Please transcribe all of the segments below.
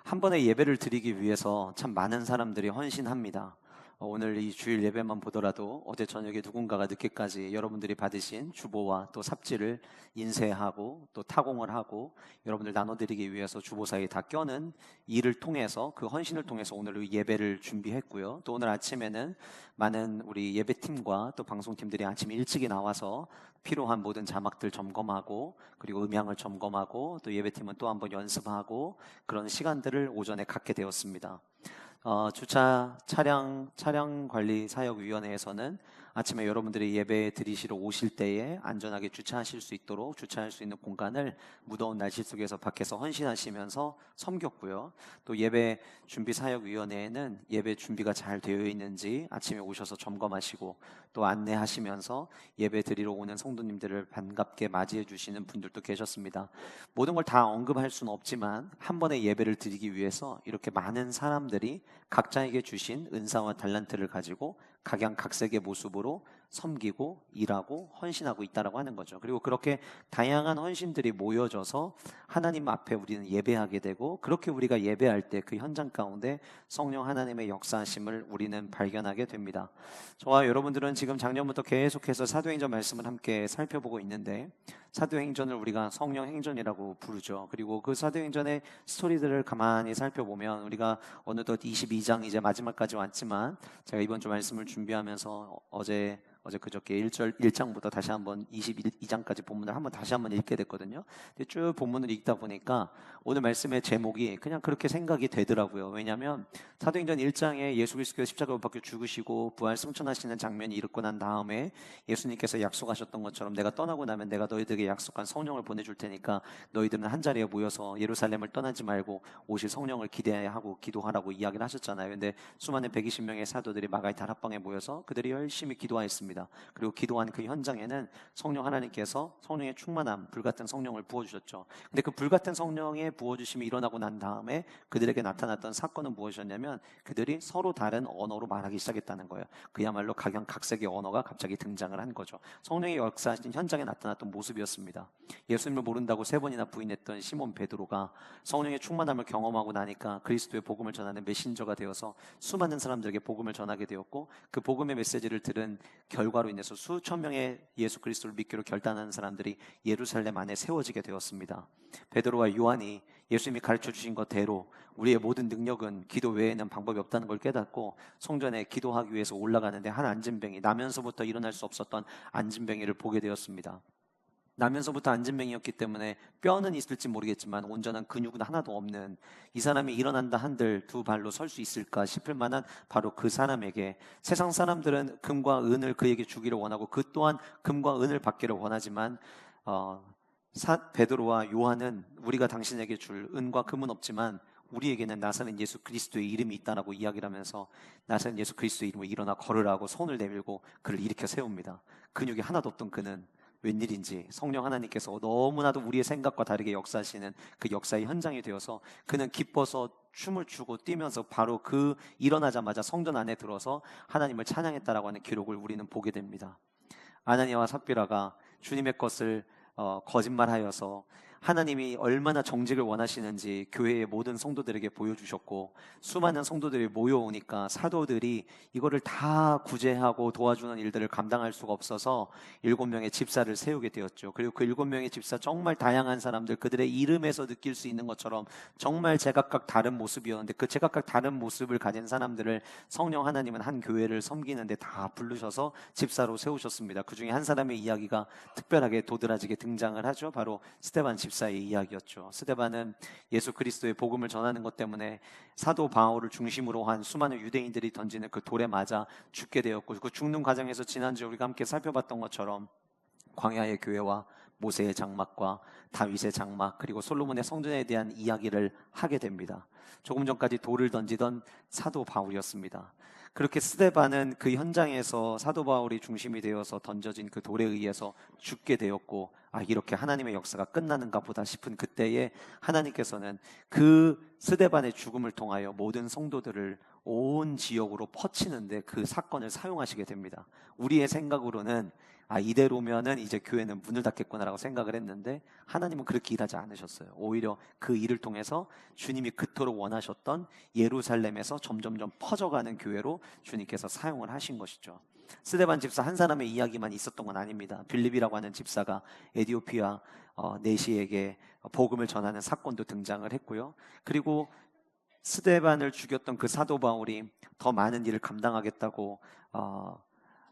한 번에 예배를 드리기 위해서 참 많은 사람들이 헌신합니다. 오늘 이 주일 예배만 보더라도 어제 저녁에 누군가가 늦게까지 여러분들이 받으신 주보와 또 삽질을 인쇄하고 또 타공을 하고 여러분들 나눠드리기 위해서 주보사에 다 껴는 일을 통해서, 그 헌신을 통해서 오늘 예배를 준비했고요. 또 오늘 아침에는 많은 우리 예배팀과 또 방송팀들이 아침 일찍이 나와서 필요한 모든 자막들 점검하고, 그리고 음향을 점검하고, 또 예배팀은 또 한번 연습하고, 그런 시간들을 오전에 갖게 되었습니다. 주차 차량 관리 사역위원회에서는 아침에 여러분들이 예배 드리시러 오실 때에 안전하게 주차하실 수 있도록 주차할 수 있는 공간을 무더운 날씨 속에서 밖에서 헌신하시면서 섬겼고요. 또 예배 준비 사역위원회에는 예배 준비가 잘 되어 있는지 아침에 오셔서 점검하시고 또 안내하시면서 예배 드리러 오는 성도님들을 반갑게 맞이해 주시는 분들도 계셨습니다. 모든 걸 다 언급할 수는 없지만 한 번에 예배를 드리기 위해서 이렇게 많은 사람들이 각자에게 주신 은사와 달란트를 가지고 각양각색의 모습으로 섬기고 일하고 헌신하고 있다라고 하는 거죠. 그리고 그렇게 다양한 헌신들이 모여져서 하나님 앞에 우리는 예배하게 되고, 그렇게 우리가 예배할 때 그 현장 가운데 성령 하나님의 역사하심을 우리는 발견하게 됩니다. 저와 여러분들은 지금 작년부터 계속해서 사도행전 말씀을 함께 살펴보고 있는데, 사도행전을 우리가 성령 행전이라고 부르죠. 그리고 그 사도행전의 스토리들을 가만히 살펴보면 우리가 어느덧 22장 이제 마지막까지 왔지만, 제가 이번 주 말씀을 준비하면서 어제 그저께 1장부터 다시 한번 22장까지 본문을 한번 다시 한번 읽게 됐거든요. 근데 쭉 본문을 읽다 보니까 오늘 말씀의 제목이 그냥 그렇게 생각이 되더라고요. 왜냐하면 사도행전 1장에 예수 그리스도께서 십자가에 못 박혀 죽으시고 부활 승천하시는 장면이 일어나고 난 다음에 예수님께서 약속하셨던 것처럼 내가 떠나고 나면 내가 너희들에게 약속한 성령을 보내줄 테니까 너희들은 한 자리에 모여서 예루살렘을 떠나지 말고 오실 성령을 기대하고 기도하라고 이야기를 하셨잖아요. 근데 수많은 120명의 사도들이 마가의 다락방에 모여서 그들이 열심히 기도하였습니다. 그리고 기도한 그 현장에는 성령 하나님께서 성령의 충만함, 불같은 성령을 부어주셨죠. 근데 그 불같은 성령의 부어주심이 일어나고 난 다음에 그들에게 나타났던 사건은 무엇이었냐면 그들이 서로 다른 언어로 말하기 시작했다는 거예요. 그야말로 각양각색의 언어가 갑자기 등장을 한 거죠. 성령의 역사하신 현장에 나타났던 모습이었습니다. 예수님을 모른다고 3번이나 부인했던 시몬 베드로가 성령의 충만함을 경험하고 나니까 그리스도의 복음을 전하는 메신저가 되어서 수많은 사람들에게 복음을 전하게 되었고, 그 복음의 메시지를 들은 결과로 인해서 수천 명의 예수 그리스도를 믿기로 결단하는 사람들이 예루살렘 안에 세워지게 되었습니다. 베드로와 요한이 예수님이 가르쳐 주신 것대로 우리의 모든 능력은 기도 외에는 방법이 없다는 걸 깨닫고 성전에 기도하기 위해서 올라가는데, 한 안진뱅이, 나면서부터 일어날 수 없었던 안진뱅이를 보게 되었습니다. 나면서부터 안진뱅이였기 때문에 뼈는 있을지 모르겠지만 온전한 근육은 하나도 없는 이 사람이 일어난다 한들 두 발로 설 수 있을까 싶을 만한 바로 그 사람에게, 세상 사람들은 금과 은을 그에게 주기를 원하고 그 또한 금과 은을 받기를 원하지만 베드로와 요한은 우리가 당신에게 줄 은과 금은 없지만 우리에게는 나사렛 예수 그리스도의 이름이 있다라고 이야기를 하면서 나사렛 예수 그리스도의 이름으로 일어나 걸으라고 손을 내밀고 그를 일으켜 세웁니다. 근육이 하나도 없던 그는 웬일인지 성령 하나님께서 너무나도 우리의 생각과 다르게 역사하시는 그 역사의 현장이 되어서 그는 기뻐서 춤을 추고 뛰면서 바로 그 일어나자마자 성전 안에 들어서 하나님을 찬양했다라고 하는 기록을 우리는 보게 됩니다. 아나니아와 삽비라가 주님의 것을 거짓말하여서 하나님이 얼마나 정직을 원하시는지 교회의 모든 성도들에게 보여주셨고, 수많은 성도들이 모여오니까 사도들이 이거를 다 구제하고 도와주는 일들을 감당할 수가 없어서 7명의 집사를 세우게 되었죠. 그리고 그 7명의 집사, 정말 다양한 사람들, 그들의 이름에서 느낄 수 있는 것처럼 정말 제각각 다른 모습이었는데, 그 제각각 다른 모습을 가진 사람들을 성령 하나님은 한 교회를 섬기는데 다 부르셔서 집사로 세우셨습니다. 그 중에 한 사람의 이야기가 특별하게 도드라지게 등장을 하죠. 바로 스데반 집사의 이야기였죠. 스데반은 예수 그리스도의 복음을 전하는 것 때문에 사도 바울을 중심으로 한 수많은 유대인들이 던지는 그 돌에 맞아 죽게 되었고, 그 죽는 과정에서 지난주에 우리가 함께 살펴봤던 것처럼 광야의 교회와 모세의 장막과 다윗의 장막, 그리고 솔로몬의 성전에 대한 이야기를 하게 됩니다. 조금 전까지 돌을 던지던 사도 바울이었습니다. 그렇게 스데반은 그 현장에서 사도 바울이 중심이 되어서 던져진 그 돌에 의해서 죽게 되었고, 이렇게 하나님의 역사가 끝나는가 보다 싶은 그때에 하나님께서는 그 스데반의 죽음을 통하여 모든 성도들을 온 지역으로 퍼치는데 그 사건을 사용하시게 됩니다. 우리의 생각으로는 이대로면은 이제 교회는 문을 닫겠구나라고 생각을 했는데 하나님은 그렇게 일하지 않으셨어요. 오히려 그 일을 통해서 주님이 그토록 원하셨던 예루살렘에서 점점점 퍼져가는 교회로 주님께서 사용을 하신 것이죠. 스데반 집사 한 사람의 이야기만 있었던 건 아닙니다. 빌립이라고 하는 집사가 에디오피아 내시에게 복음을 전하는 사건도 등장을 했고요. 그리고 스데반을 죽였던 그 사도 바울이 더 많은 일을 감당하겠다고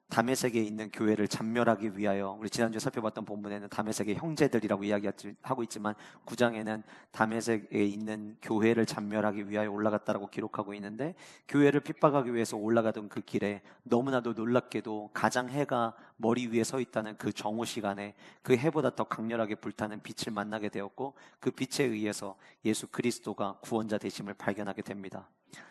다메섹에 있는 교회를 잔멸하기 위하여, 우리 지난주에 살펴봤던 본문에는 다메섹의 형제들이라고 이야기하고 있지만 9장에는 다메섹에 있는 교회를 잔멸하기 위하여 올라갔다라고 기록하고 있는데, 교회를 핍박하기 위해서 올라가던 그 길에 너무나도 놀랍게도 가장 해가 머리 위에 서 있다는 그 정오 시간에 그 해보다 더 강렬하게 불타는 빛을 만나게 되었고, 그 빛에 의해서 예수 그리스도가 구원자 되심을 발견하게 됩니다.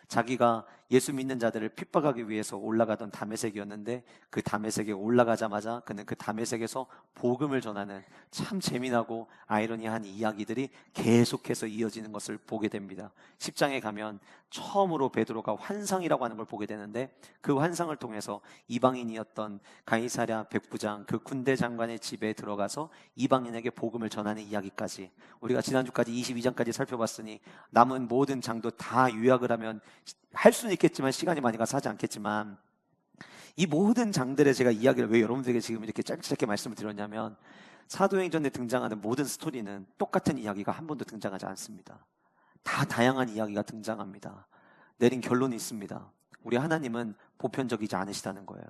자기가 예수 믿는 자들을 핍박하기 위해서 올라가던 다메섹이었는데, 그 다메섹에 올라가자마자 그는 그 다메섹에서 복음을 전하는 참 재미나고 아이러니한 이야기들이 계속해서 이어지는 것을 보게 됩니다. 10장에 가면 처음으로 베드로가 환상이라고 하는 걸 보게 되는데, 그 환상을 통해서 이방인이었던 가이사랴 백부장 그 군대 장관의 집에 들어가서 이방인에게 복음을 전하는 이야기까지, 우리가 지난주까지 22장까지 살펴봤으니 남은 모든 장도 다 요약을 하면 할 수는 있겠지만 시간이 많이 가서 하지 않겠지만, 이 모든 장들의 제가 이야기를 왜 여러분들에게 지금 이렇게 짧게 말씀을 드렸냐면, 사도행전에 등장하는 모든 스토리는 똑같은 이야기가 한 번도 등장하지 않습니다. 다 다양한 이야기가 등장합니다. 내린 결론이 있습니다. 우리 하나님은 보편적이지 않으시다는 거예요.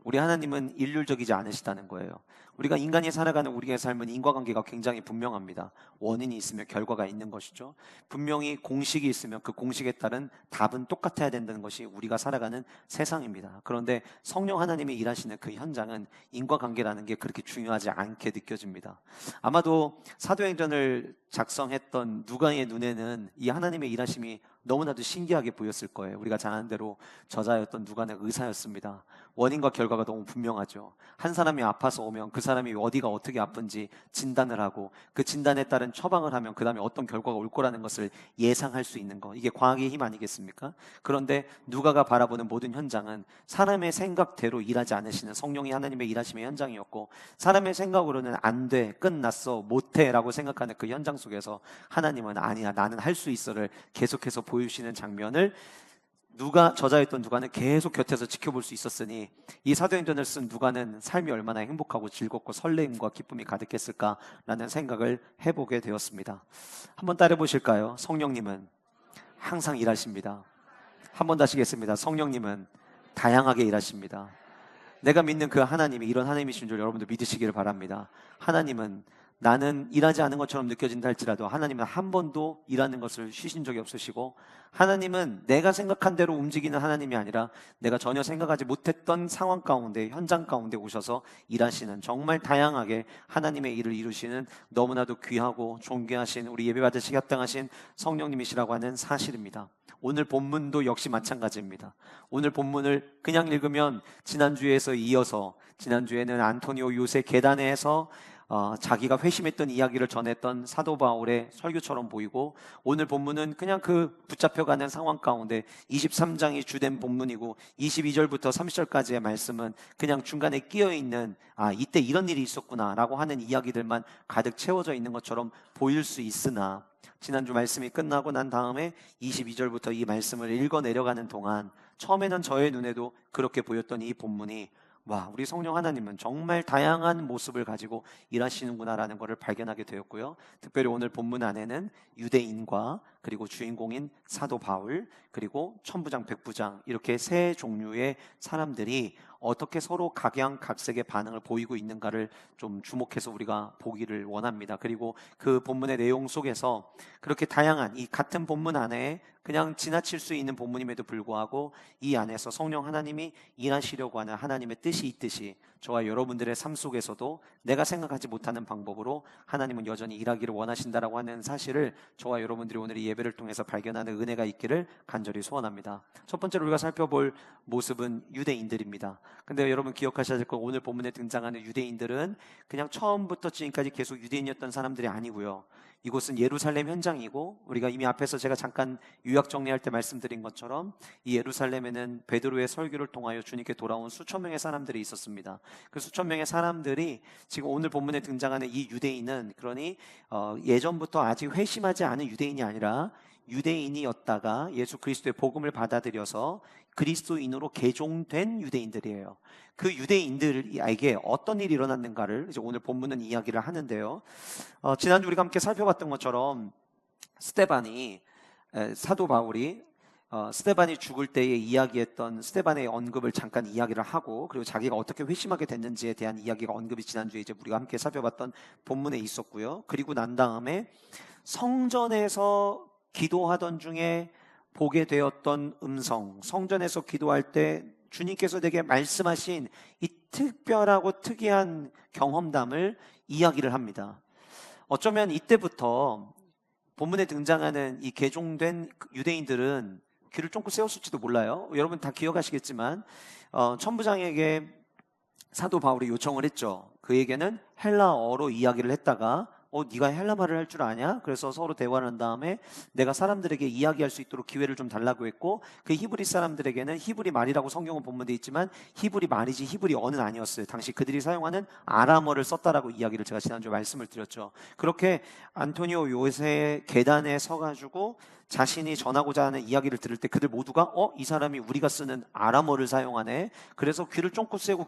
우리 하나님은 일률적이지 않으시다는 거예요. 우리가 인간이 살아가는 우리의 삶은 인과관계가 굉장히 분명합니다. 원인이 있으면 결과가 있는 것이죠. 분명히 공식이 있으면 그 공식에 따른 답은 똑같아야 된다는 것이 우리가 살아가는 세상입니다. 그런데 성령 하나님이 일하시는 그 현장은 인과관계라는 게 그렇게 중요하지 않게 느껴집니다. 아마도 사도행전을 작성했던 누가의 눈에는 이 하나님의 일하심이 너무나도 신기하게 보였을 거예요. 우리가 잘 아는 대로 저자였던 누가는 의사였습니다. 원인과 결과가 너무 분명하죠. 한 사람이 아파서 오면 그 사람이 어디가 어떻게 아픈지 진단을 하고, 그 진단에 따른 처방을 하면 그 다음에 어떤 결과가 올 거라는 것을 예상할 수 있는 거, 이게 과학의 힘 아니겠습니까? 그런데 누가가 바라보는 모든 현장은 사람의 생각대로 일하지 않으시는 성령이 하나님의 일하심의 현장이었고, 사람의 생각으로는 안 돼, 끝났어, 못해 라고 생각하는 그 현장 속에서 하나님은 아니야, 나는 할 수 있어를 계속해서 보여주시는 장면을 저자였던 누가는 계속 곁에서 지켜볼 수 있었으니, 이 사도행전을 쓴 누가는 삶이 얼마나 행복하고 즐겁고 설레임과 기쁨이 가득했을까라는 생각을 해보게 되었습니다. 한번 따라 보실까요? 성령님은 항상 일하십니다. 한번 다시 하겠습니다. 성령님은 다양하게 일하십니다. 내가 믿는 그 하나님이 이런 하나님이신 줄 여러분도 믿으시기를 바랍니다. 하나님은 나는 일하지 않은 것처럼 느껴진다 할지라도 하나님은 한 번도 일하는 것을 쉬신 적이 없으시고, 하나님은 내가 생각한 대로 움직이는 하나님이 아니라 내가 전혀 생각하지 못했던 상황 가운데, 현장 가운데 오셔서 일하시는, 정말 다양하게 하나님의 일을 이루시는 너무나도 귀하고 존귀하신, 우리 예배받으시기 합당하신 성령님이시라고 하는 사실입니다. 오늘 본문도 역시 마찬가지입니다. 오늘 본문을 그냥 읽으면 지난주에서 이어서, 지난주에는 안토니오 요새 계단에서 자기가 회심했던 이야기를 전했던 사도 바울의 설교처럼 보이고, 오늘 본문은 그냥 그 붙잡혀가는 상황 가운데 23장이 주된 본문이고 22절부터 30절까지의 말씀은 그냥 중간에 끼어있는 이때 이런 일이 있었구나 라고 하는 이야기들만 가득 채워져 있는 것처럼 보일 수 있으나, 지난주 말씀이 끝나고 난 다음에 22절부터 이 말씀을 읽어 내려가는 동안 처음에는 저의 눈에도 그렇게 보였던 이 본문이, 와, 우리 성령 하나님은 정말 다양한 모습을 가지고 일하시는구나라는 것을 발견하게 되었고요. 특별히 오늘 본문 안에는 유대인과 그리고 주인공인 사도 바울, 그리고 천부장, 백부장, 이렇게 세 종류의 사람들이 어떻게 서로 각양각색의 반응을 보이고 있는가를 좀 주목해서 우리가 보기를 원합니다. 그리고 그 본문의 내용 속에서 그렇게 다양한 이 같은 본문 안에 그냥 지나칠 수 있는 본문임에도 불구하고 이 안에서 성령 하나님이 일하시려고 하는 하나님의 뜻이 있듯이, 저와 여러분들의 삶 속에서도 내가 생각하지 못하는 방법으로 하나님은 여전히 일하기를 원하신다라고 하는 사실을 저와 여러분들이 오늘 이 예배를 통해서 발견하는 은혜가 있기를 간절히 소원합니다. 첫 번째로 우리가 살펴볼 모습은 유대인들입니다. 근데 여러분 기억하셔야 될 건 오늘 본문에 등장하는 유대인들은 그냥 처음부터 지금까지 계속 유대인이었던 사람들이 아니고요. 이곳은 예루살렘 현장이고, 우리가 이미 앞에서 제가 잠깐 요약 정리할 때 말씀드린 것처럼 이 예루살렘에는 베드로의 설교를 통하여 주님께 돌아온 수천 명의 사람들이 있었습니다. 그 수천 명의 사람들이 지금 오늘 본문에 등장하는 이 유대인은, 그러니 예전부터 아직 회심하지 않은 유대인이 아니라 유대인이었다가 예수 그리스도의 복음을 받아들여서 그리스도인으로 개종된 유대인들이에요. 그 유대인들에게 어떤 일이 일어났는가를 이제 오늘 본문은 이야기를 하는데요. 지난주 우리가 함께 살펴봤던 것처럼 스데반이, 사도 바울이 스데반이 죽을 때에 이야기했던 스데반의 언급을 잠깐 이야기를 하고, 그리고 자기가 어떻게 회심하게 됐는지에 대한 이야기가 언급이 지난주에 이제 우리가 함께 살펴봤던 본문에 있었고요. 그리고 난 다음에 성전에서 기도하던 중에 보게 되었던 음성, 성전에서 기도할 때 주님께서 내게 말씀하신 이 특별하고 특이한 경험담을 이야기를 합니다. 어쩌면 이때부터 본문에 등장하는 이 개종된 유대인들은 귀를 쫑긋 세웠을지도 몰라요. 여러분 다 기억하시겠지만 천부장에게 사도 바울이 요청을 했죠. 그에게는 헬라어로 이야기를 했다가 네가 헬라 말을 할 줄 아냐? 그래서 서로 대화를 한 다음에 내가 사람들에게 이야기할 수 있도록 기회를 좀 달라고 했고, 그 히브리 사람들에게는 히브리 말이라고 성경은 본문에 있지만 히브리 말이지 히브리 어는 아니었어요. 당시 그들이 사용하는 아람어를 썼다라고 이야기를 제가 지난주에 말씀을 드렸죠. 그렇게 안토니오 요새 계단에 서가지고 자신이 전하고자 하는 이야기를 들을 때 그들 모두가 이 사람이 우리가 쓰는 아람어를 사용하네. 그래서 귀를 쫑긋 세우고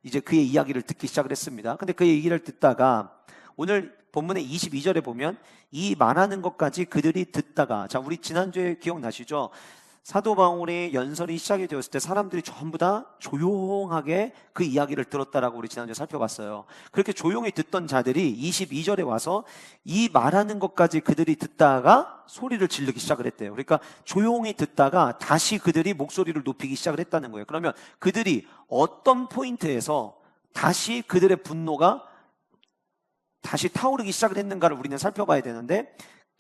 이제 그의 이야기를 듣기 시작을 했습니다. 근데 그의 얘기를 듣다가 오늘 본문의 22절에 보면 이 말하는 것까지 그들이 듣다가, 자, 우리 지난주에 기억나시죠? 사도 바울의 연설이 시작이 되었을 때 사람들이 전부 다 조용하게 그 이야기를 들었다라고 우리 지난주에 살펴봤어요. 그렇게 조용히 듣던 자들이 22절에 와서 이 말하는 것까지 그들이 듣다가 소리를 지르기 시작을 했대요. 그러니까 조용히 듣다가 다시 그들이 목소리를 높이기 시작을 했다는 거예요. 그러면 그들이 어떤 포인트에서 다시 그들의 분노가 다시 타오르기 시작을 했는가를 우리는 살펴봐야 되는데,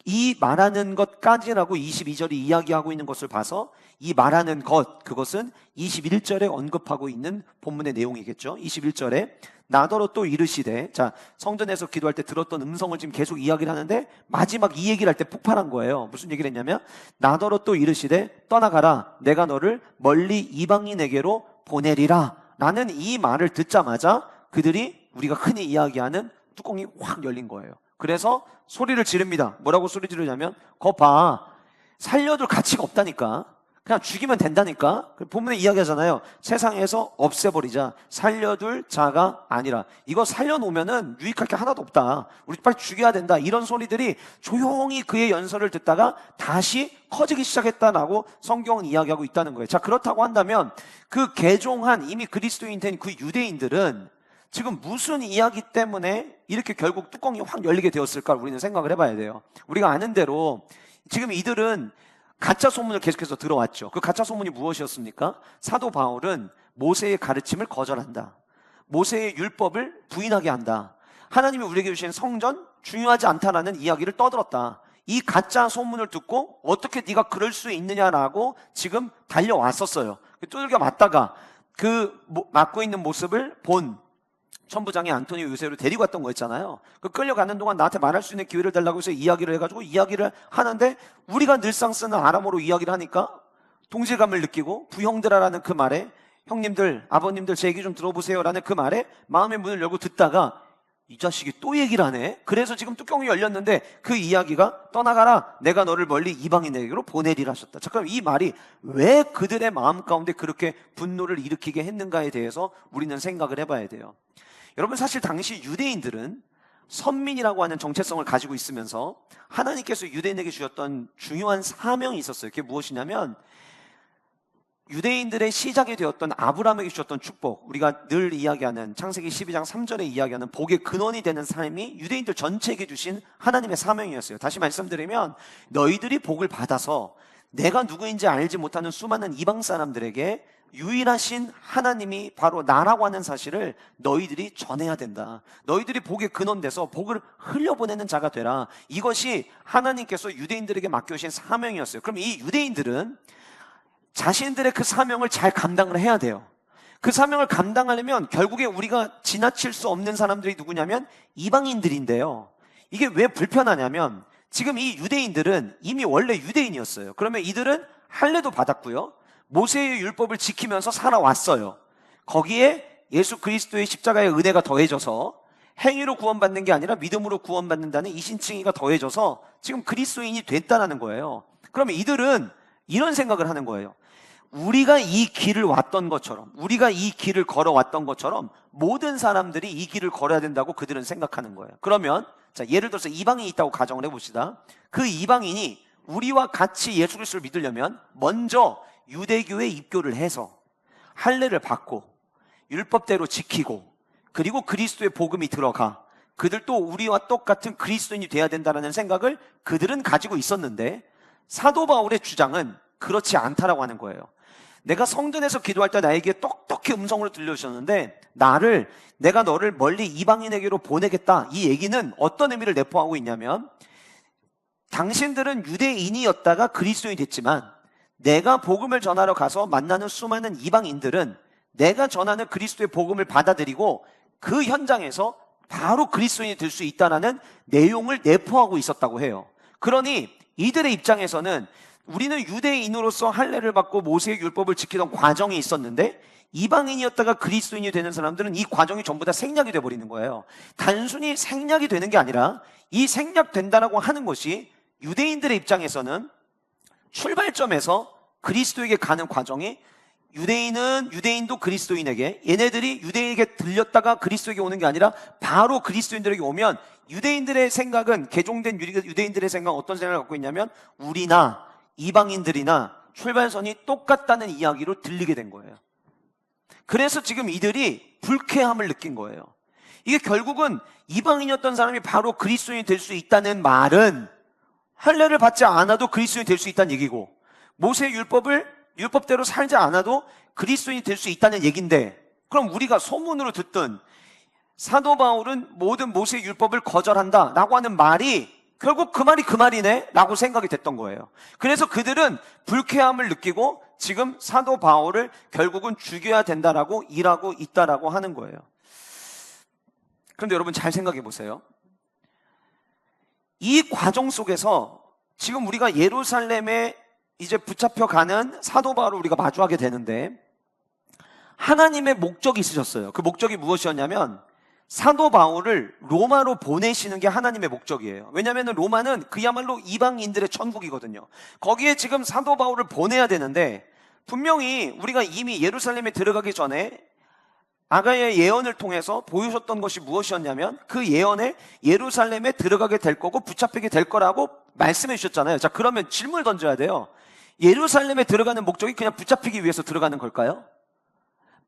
이 말하는 것까지라고 22절이 이야기하고 있는 것을 봐서 이 말하는 것, 그것은 21절에 언급하고 있는 본문의 내용이겠죠. 21절에 나더러 또 이르시되, 자, 성전에서 기도할 때 들었던 음성을 지금 계속 이야기를 하는데 마지막 이 얘기를 할 때 폭발한 거예요. 무슨 얘기를 했냐면 나더러 또 이르시되 떠나가라, 내가 너를 멀리 이방인에게로 보내리라 라는 이 말을 듣자마자 그들이 우리가 흔히 이야기하는 뚜껑이 확 열린 거예요. 그래서 소리를 지릅니다. 뭐라고 소리 지르냐면, 거 봐, 살려둘 가치가 없다니까, 그냥 죽이면 된다니까. 본문에 이야기하잖아요. 세상에서 없애버리자, 살려둘 자가 아니라. 이거 살려놓으면은 유익할 게 하나도 없다, 우리 빨리 죽여야 된다, 이런 소리들이 조용히 그의 연설을 듣다가 다시 커지기 시작했다라고 성경은 이야기하고 있다는 거예요. 자, 그렇다고 한다면 그 개종한 이미 그리스도인 된 그 유대인들은 지금 무슨 이야기 때문에 이렇게 결국 뚜껑이 확 열리게 되었을까 우리는 생각을 해봐야 돼요. 우리가 아는 대로 지금 이들은 가짜 소문을 계속해서 들어왔죠. 그 가짜 소문이 무엇이었습니까? 사도 바울은 모세의 가르침을 거절한다, 모세의 율법을 부인하게 한다, 하나님이 우리에게 주신 성전 중요하지 않다라는 이야기를 떠들었다. 이 가짜 소문을 듣고 어떻게 네가 그럴 수 있느냐라고 지금 달려왔었어요. 두들겨 맞다가 그 맞고 있는 모습을 본 천부장이 안토니오 요새로 데리고 왔던 거였잖아요. 그 끌려가는 동안 나한테 말할 수 있는 기회를 달라고 해서 이야기를 해가지고 이야기를 하는데, 우리가 늘상 쓰는 아람어로 이야기를 하니까 동질감을 느끼고 부형들아라는 그 말에, 형님들, 아버님들 제 얘기 좀 들어보세요 라는 그 말에 마음의 문을 열고 듣다가 이 자식이 또 얘기를 하네. 그래서 지금 뚜껑이 열렸는데 그 이야기가 떠나가라, 내가 너를 멀리 이방인에게로 보내리라 하셨다. 잠깐, 이 말이 왜 그들의 마음 가운데 그렇게 분노를 일으키게 했는가에 대해서 우리는 생각을 해봐야 돼요. 여러분, 사실 당시 유대인들은 선민이라고 하는 정체성을 가지고 있으면서 하나님께서 유대인에게 주셨던 중요한 사명이 있었어요. 그게 무엇이냐면 유대인들의 시작이 되었던 아브라함에게 주셨던 축복, 우리가 늘 이야기하는 창세기 12장 3절에 이야기하는 복의 근원이 되는 삶이 유대인들 전체에게 주신 하나님의 사명이었어요. 다시 말씀드리면 너희들이 복을 받아서 내가 누구인지 알지 못하는 수많은 이방 사람들에게 유일하신 하나님이 바로 나라고 하는 사실을 너희들이 전해야 된다. 너희들이 복의 근원돼서 복을 흘려보내는 자가 되라. 이것이 하나님께서 유대인들에게 맡겨주신 사명이었어요. 그럼 이 유대인들은 자신들의 그 사명을 잘 감당을 해야 돼요. 그 사명을 감당하려면 결국에 우리가 지나칠 수 없는 사람들이 누구냐면 이방인들인데요. 이게 왜 불편하냐면 지금 이 유대인들은 이미 원래 유대인이었어요. 그러면 이들은 할례도 받았고요, 모세의 율법을 지키면서 살아왔어요. 거기에 예수 그리스도의 십자가의 은혜가 더해져서 행위로 구원받는 게 아니라 믿음으로 구원받는다는 이신칭의가 더해져서 지금 그리스도인이 됐다는 거예요. 그러면 이들은 이런 생각을 하는 거예요. 우리가 이 길을 왔던 것처럼, 우리가 이 길을 걸어왔던 것처럼 모든 사람들이 이 길을 걸어야 된다고 그들은 생각하는 거예요. 그러면 자, 예를 들어서 이방인이 있다고 가정을 해봅시다. 그 이방인이 우리와 같이 예수 그리스도를 믿으려면 먼저 유대교에 입교를 해서 할례를 받고 율법대로 지키고 그리고 그리스도의 복음이 들어가 그들도 우리와 똑같은 그리스도인이 돼야 된다는 생각을 그들은 가지고 있었는데, 사도 바울의 주장은 그렇지 않다라고 하는 거예요. 내가 성전에서 기도할 때 나에게 똑똑히 음성으로 들려주셨는데 내가 너를 멀리 이방인에게로 보내겠다, 이 얘기는 어떤 의미를 내포하고 있냐면, 당신들은 유대인이었다가 그리스도인이 됐지만 내가 복음을 전하러 가서 만나는 수많은 이방인들은 내가 전하는 그리스도의 복음을 받아들이고 그 현장에서 바로 그리스도인이 될 수 있다는 내용을 내포하고 있었다고 해요. 그러니 이들의 입장에서는 우리는 유대인으로서 할례를 받고 모세의 율법을 지키던 과정이 있었는데 이방인이었다가 그리스도인이 되는 사람들은 이 과정이 전부 다 생략이 돼버리는 거예요. 단순히 생략이 되는 게 아니라 이 생략된다라고 하는 것이 유대인들의 입장에서는 출발점에서 그리스도에게 가는 과정이, 유대인도 그리스도인에게, 얘네들이 유대인에게 들렸다가 그리스도에게 오는 게 아니라 바로 그리스도인들에게 오면, 유대인들의 생각은, 개종된 유대인들의 생각은 어떤 생각을 갖고 있냐면 우리나 이방인들이나 출발선이 똑같다는 이야기로 들리게 된 거예요. 그래서 지금 이들이 불쾌함을 느낀 거예요. 이게 결국은 이방인이었던 사람이 바로 그리스도인이 될 수 있다는 말은 할례를 받지 않아도 그리스도인이 될 수 있다는 얘기고, 모세의 율법대로 살지 않아도 그리스도인이 될 수 있다는 얘기인데, 그럼 우리가 소문으로 듣던 사도 바울은 모든 모세의 율법을 거절한다 라고 하는 말이 결국 그 말이 그 말이네 라고 생각이 됐던 거예요. 그래서 그들은 불쾌함을 느끼고 지금 사도 바울을 결국은 죽여야 된다라고 일하고 있다라고 하는 거예요. 그런데 여러분 잘 생각해 보세요. 이 과정 속에서 지금 우리가 예루살렘에 이제 붙잡혀가는 사도 바울을 우리가 마주하게 되는데, 하나님의 목적이 있으셨어요. 그 목적이 무엇이었냐면 사도 바울을 로마로 보내시는 게 하나님의 목적이에요. 왜냐하면 로마는 그야말로 이방인들의 천국이거든요. 거기에 지금 사도 바울을 보내야 되는데, 분명히 우리가 이미 예루살렘에 들어가기 전에 아가야의 예언을 통해서 보여줬던 것이 무엇이었냐면, 그 예언에 예루살렘에 들어가게 될 거고 붙잡히게 될 거라고 말씀해 주셨잖아요. 자, 그러면 질문을 던져야 돼요. 예루살렘에 들어가는 목적이 그냥 붙잡히기 위해서 들어가는 걸까요?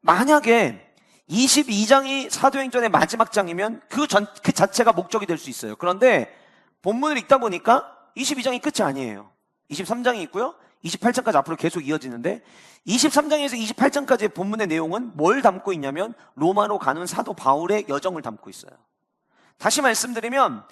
만약에 22장이 사도행전의 마지막 장이면 그 자체가 목적이 될 수 있어요. 그런데 본문을 읽다 보니까 22장이 끝이 아니에요. 23장이 있고요, 28장까지 앞으로 계속 이어지는데, 23장에서 28장까지의 본문의 내용은 뭘 담고 있냐면 로마로 가는 사도 바울의 여정을 담고 있어요. 다시 말씀드리면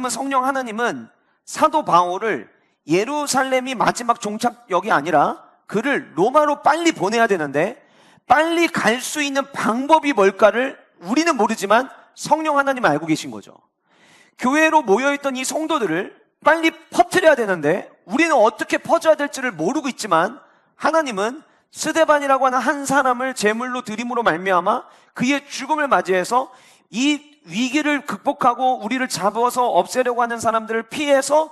성령 하나님은 사도 바울을 예루살렘이 마지막 종착역이 아니라 그를 로마로 빨리 보내야 되는데, 빨리 갈 수 있는 방법이 뭘까를 우리는 모르지만 성령 하나님은 알고 계신 거죠. 교회로 모여있던 이 성도들을 빨리 퍼뜨려야 되는데 우리는 어떻게 퍼져야 될지를 모르고 있지만, 하나님은 스데반이라고 하는 한 사람을 제물로 드림으로 말미암아 그의 죽음을 맞이해서 이 위기를 극복하고 우리를 잡아서 없애려고 하는 사람들을 피해서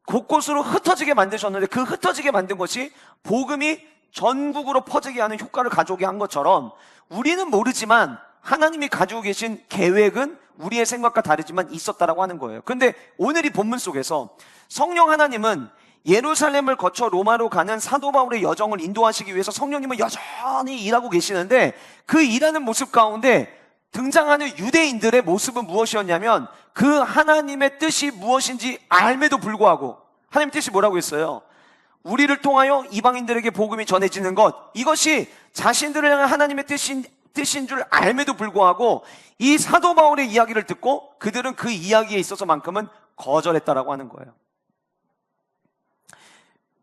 곳곳으로 흩어지게 만드셨는데, 그 흩어지게 만든 것이 복음이 전국으로 퍼지게 하는 효과를 가져오게 한 것처럼, 우리는 모르지만 하나님이 가지고 계신 계획은 우리의 생각과 다르지만 있었다라고 하는 거예요. 그런데 오늘 이 본문 속에서 성령 하나님은 예루살렘을 거쳐 로마로 가는 사도 바울의 여정을 인도하시기 위해서 성령님은 여전히 일하고 계시는데, 그 일하는 모습 가운데 등장하는 유대인들의 모습은 무엇이었냐면, 그 하나님의 뜻이 무엇인지 알매도 불구하고, 하나님의 뜻이 뭐라고 했어요? 우리를 통하여 이방인들에게 복음이 전해지는 것, 이것이 자신들을 향한 하나님의 뜻인 줄 알매도 불구하고 이 사도 바울의 이야기를 듣고 그들은 그 이야기에 있어서만큼은 거절했다라고 하는 거예요.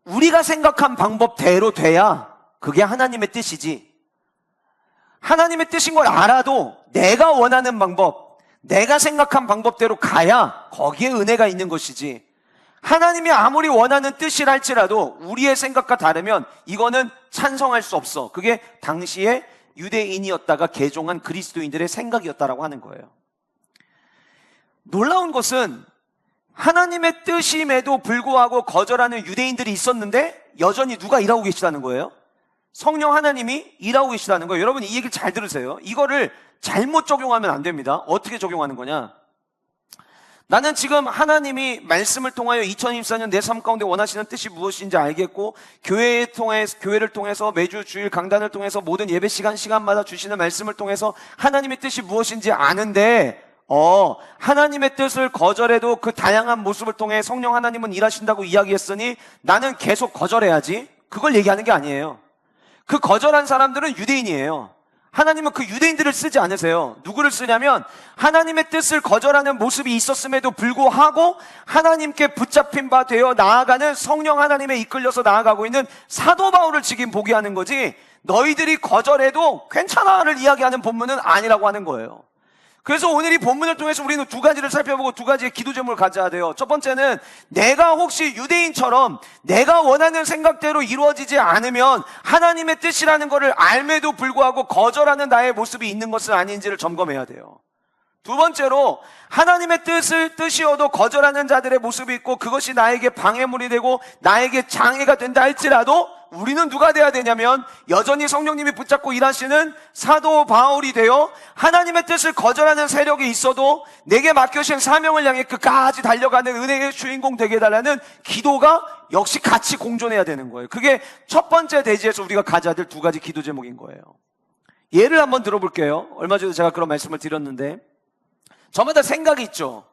우리가 생각한 방법대로 돼야 그게 하나님의 뜻이지, 하나님의 뜻인 걸 알아도 내가 원하는 방법, 내가 생각한 방법대로 가야 거기에 은혜가 있는 것이지, 하나님이 아무리 원하는 뜻이라 할지라도 우리의 생각과 다르면 이거는 찬성할 수 없어. 그게 당시에 유대인이었다가 개종한 그리스도인들의 생각이었다라고 하는 거예요. 놀라운 것은 하나님의 뜻임에도 불구하고 거절하는 유대인들이 있었는데 여전히 누가 일하고 계시다는 거예요? 성령 하나님이 일하고 계시다는 거예요. 여러분 이 얘기를 잘 들으세요. 이거를 잘못 적용하면 안 됩니다. 어떻게 적용하는 거냐? 나는 지금 하나님이 말씀을 통하여 2024년 내 삶 가운데 원하시는 뜻이 무엇인지 알겠고, 교회를 통해서 매주 주일 강단을 통해서 모든 예배 시간마다 주시는 말씀을 통해서 하나님의 뜻이 무엇인지 아는데, 하나님의 뜻을 거절해도 그 다양한 모습을 통해 성령 하나님은 일하신다고 이야기했으니 나는 계속 거절해야지. 그걸 얘기하는 게 아니에요. 그 거절한 사람들은 유대인이에요. 하나님은 그 유대인들을 쓰지 않으세요. 누구를 쓰냐면 하나님의 뜻을 거절하는 모습이 있었음에도 불구하고 하나님께 붙잡힌 바 되어 나아가는 성령 하나님에 이끌려서 나아가고 있는 사도 바울을 지금 보게 하는 거지, 너희들이 거절해도 괜찮아를 이야기하는 본문은 아니라고 하는 거예요. 그래서 오늘 이 본문을 통해서 우리는 두 가지를 살펴보고 두 가지의 기도 제목을 가져야 돼요. 첫 번째는 내가 혹시 유대인처럼 내가 원하는 생각대로 이루어지지 않으면 하나님의 뜻이라는 것을 알매도 불구하고 거절하는 나의 모습이 있는 것은 아닌지를 점검해야 돼요. 두 번째로 하나님의 뜻이어도 거절하는 자들의 모습이 있고 그것이 나에게 방해물이 되고 나에게 장애가 된다 할지라도 우리는 누가 돼야 되냐면 여전히 성령님이 붙잡고 일하시는 사도 바울이 되어 하나님의 뜻을 거절하는 세력이 있어도 내게 맡겨진 사명을 향해 끝까지 달려가는 은혜의 주인공 되게 해달라는 기도가 역시 같이 공존해야 되는 거예요. 그게 첫 번째 대지에서 우리가 가져야 될 두 가지 기도 제목인 거예요. 예를 한번 들어볼게요. 얼마 전에 제가 그런 말씀을 드렸는데, 저마다 생각이 있죠.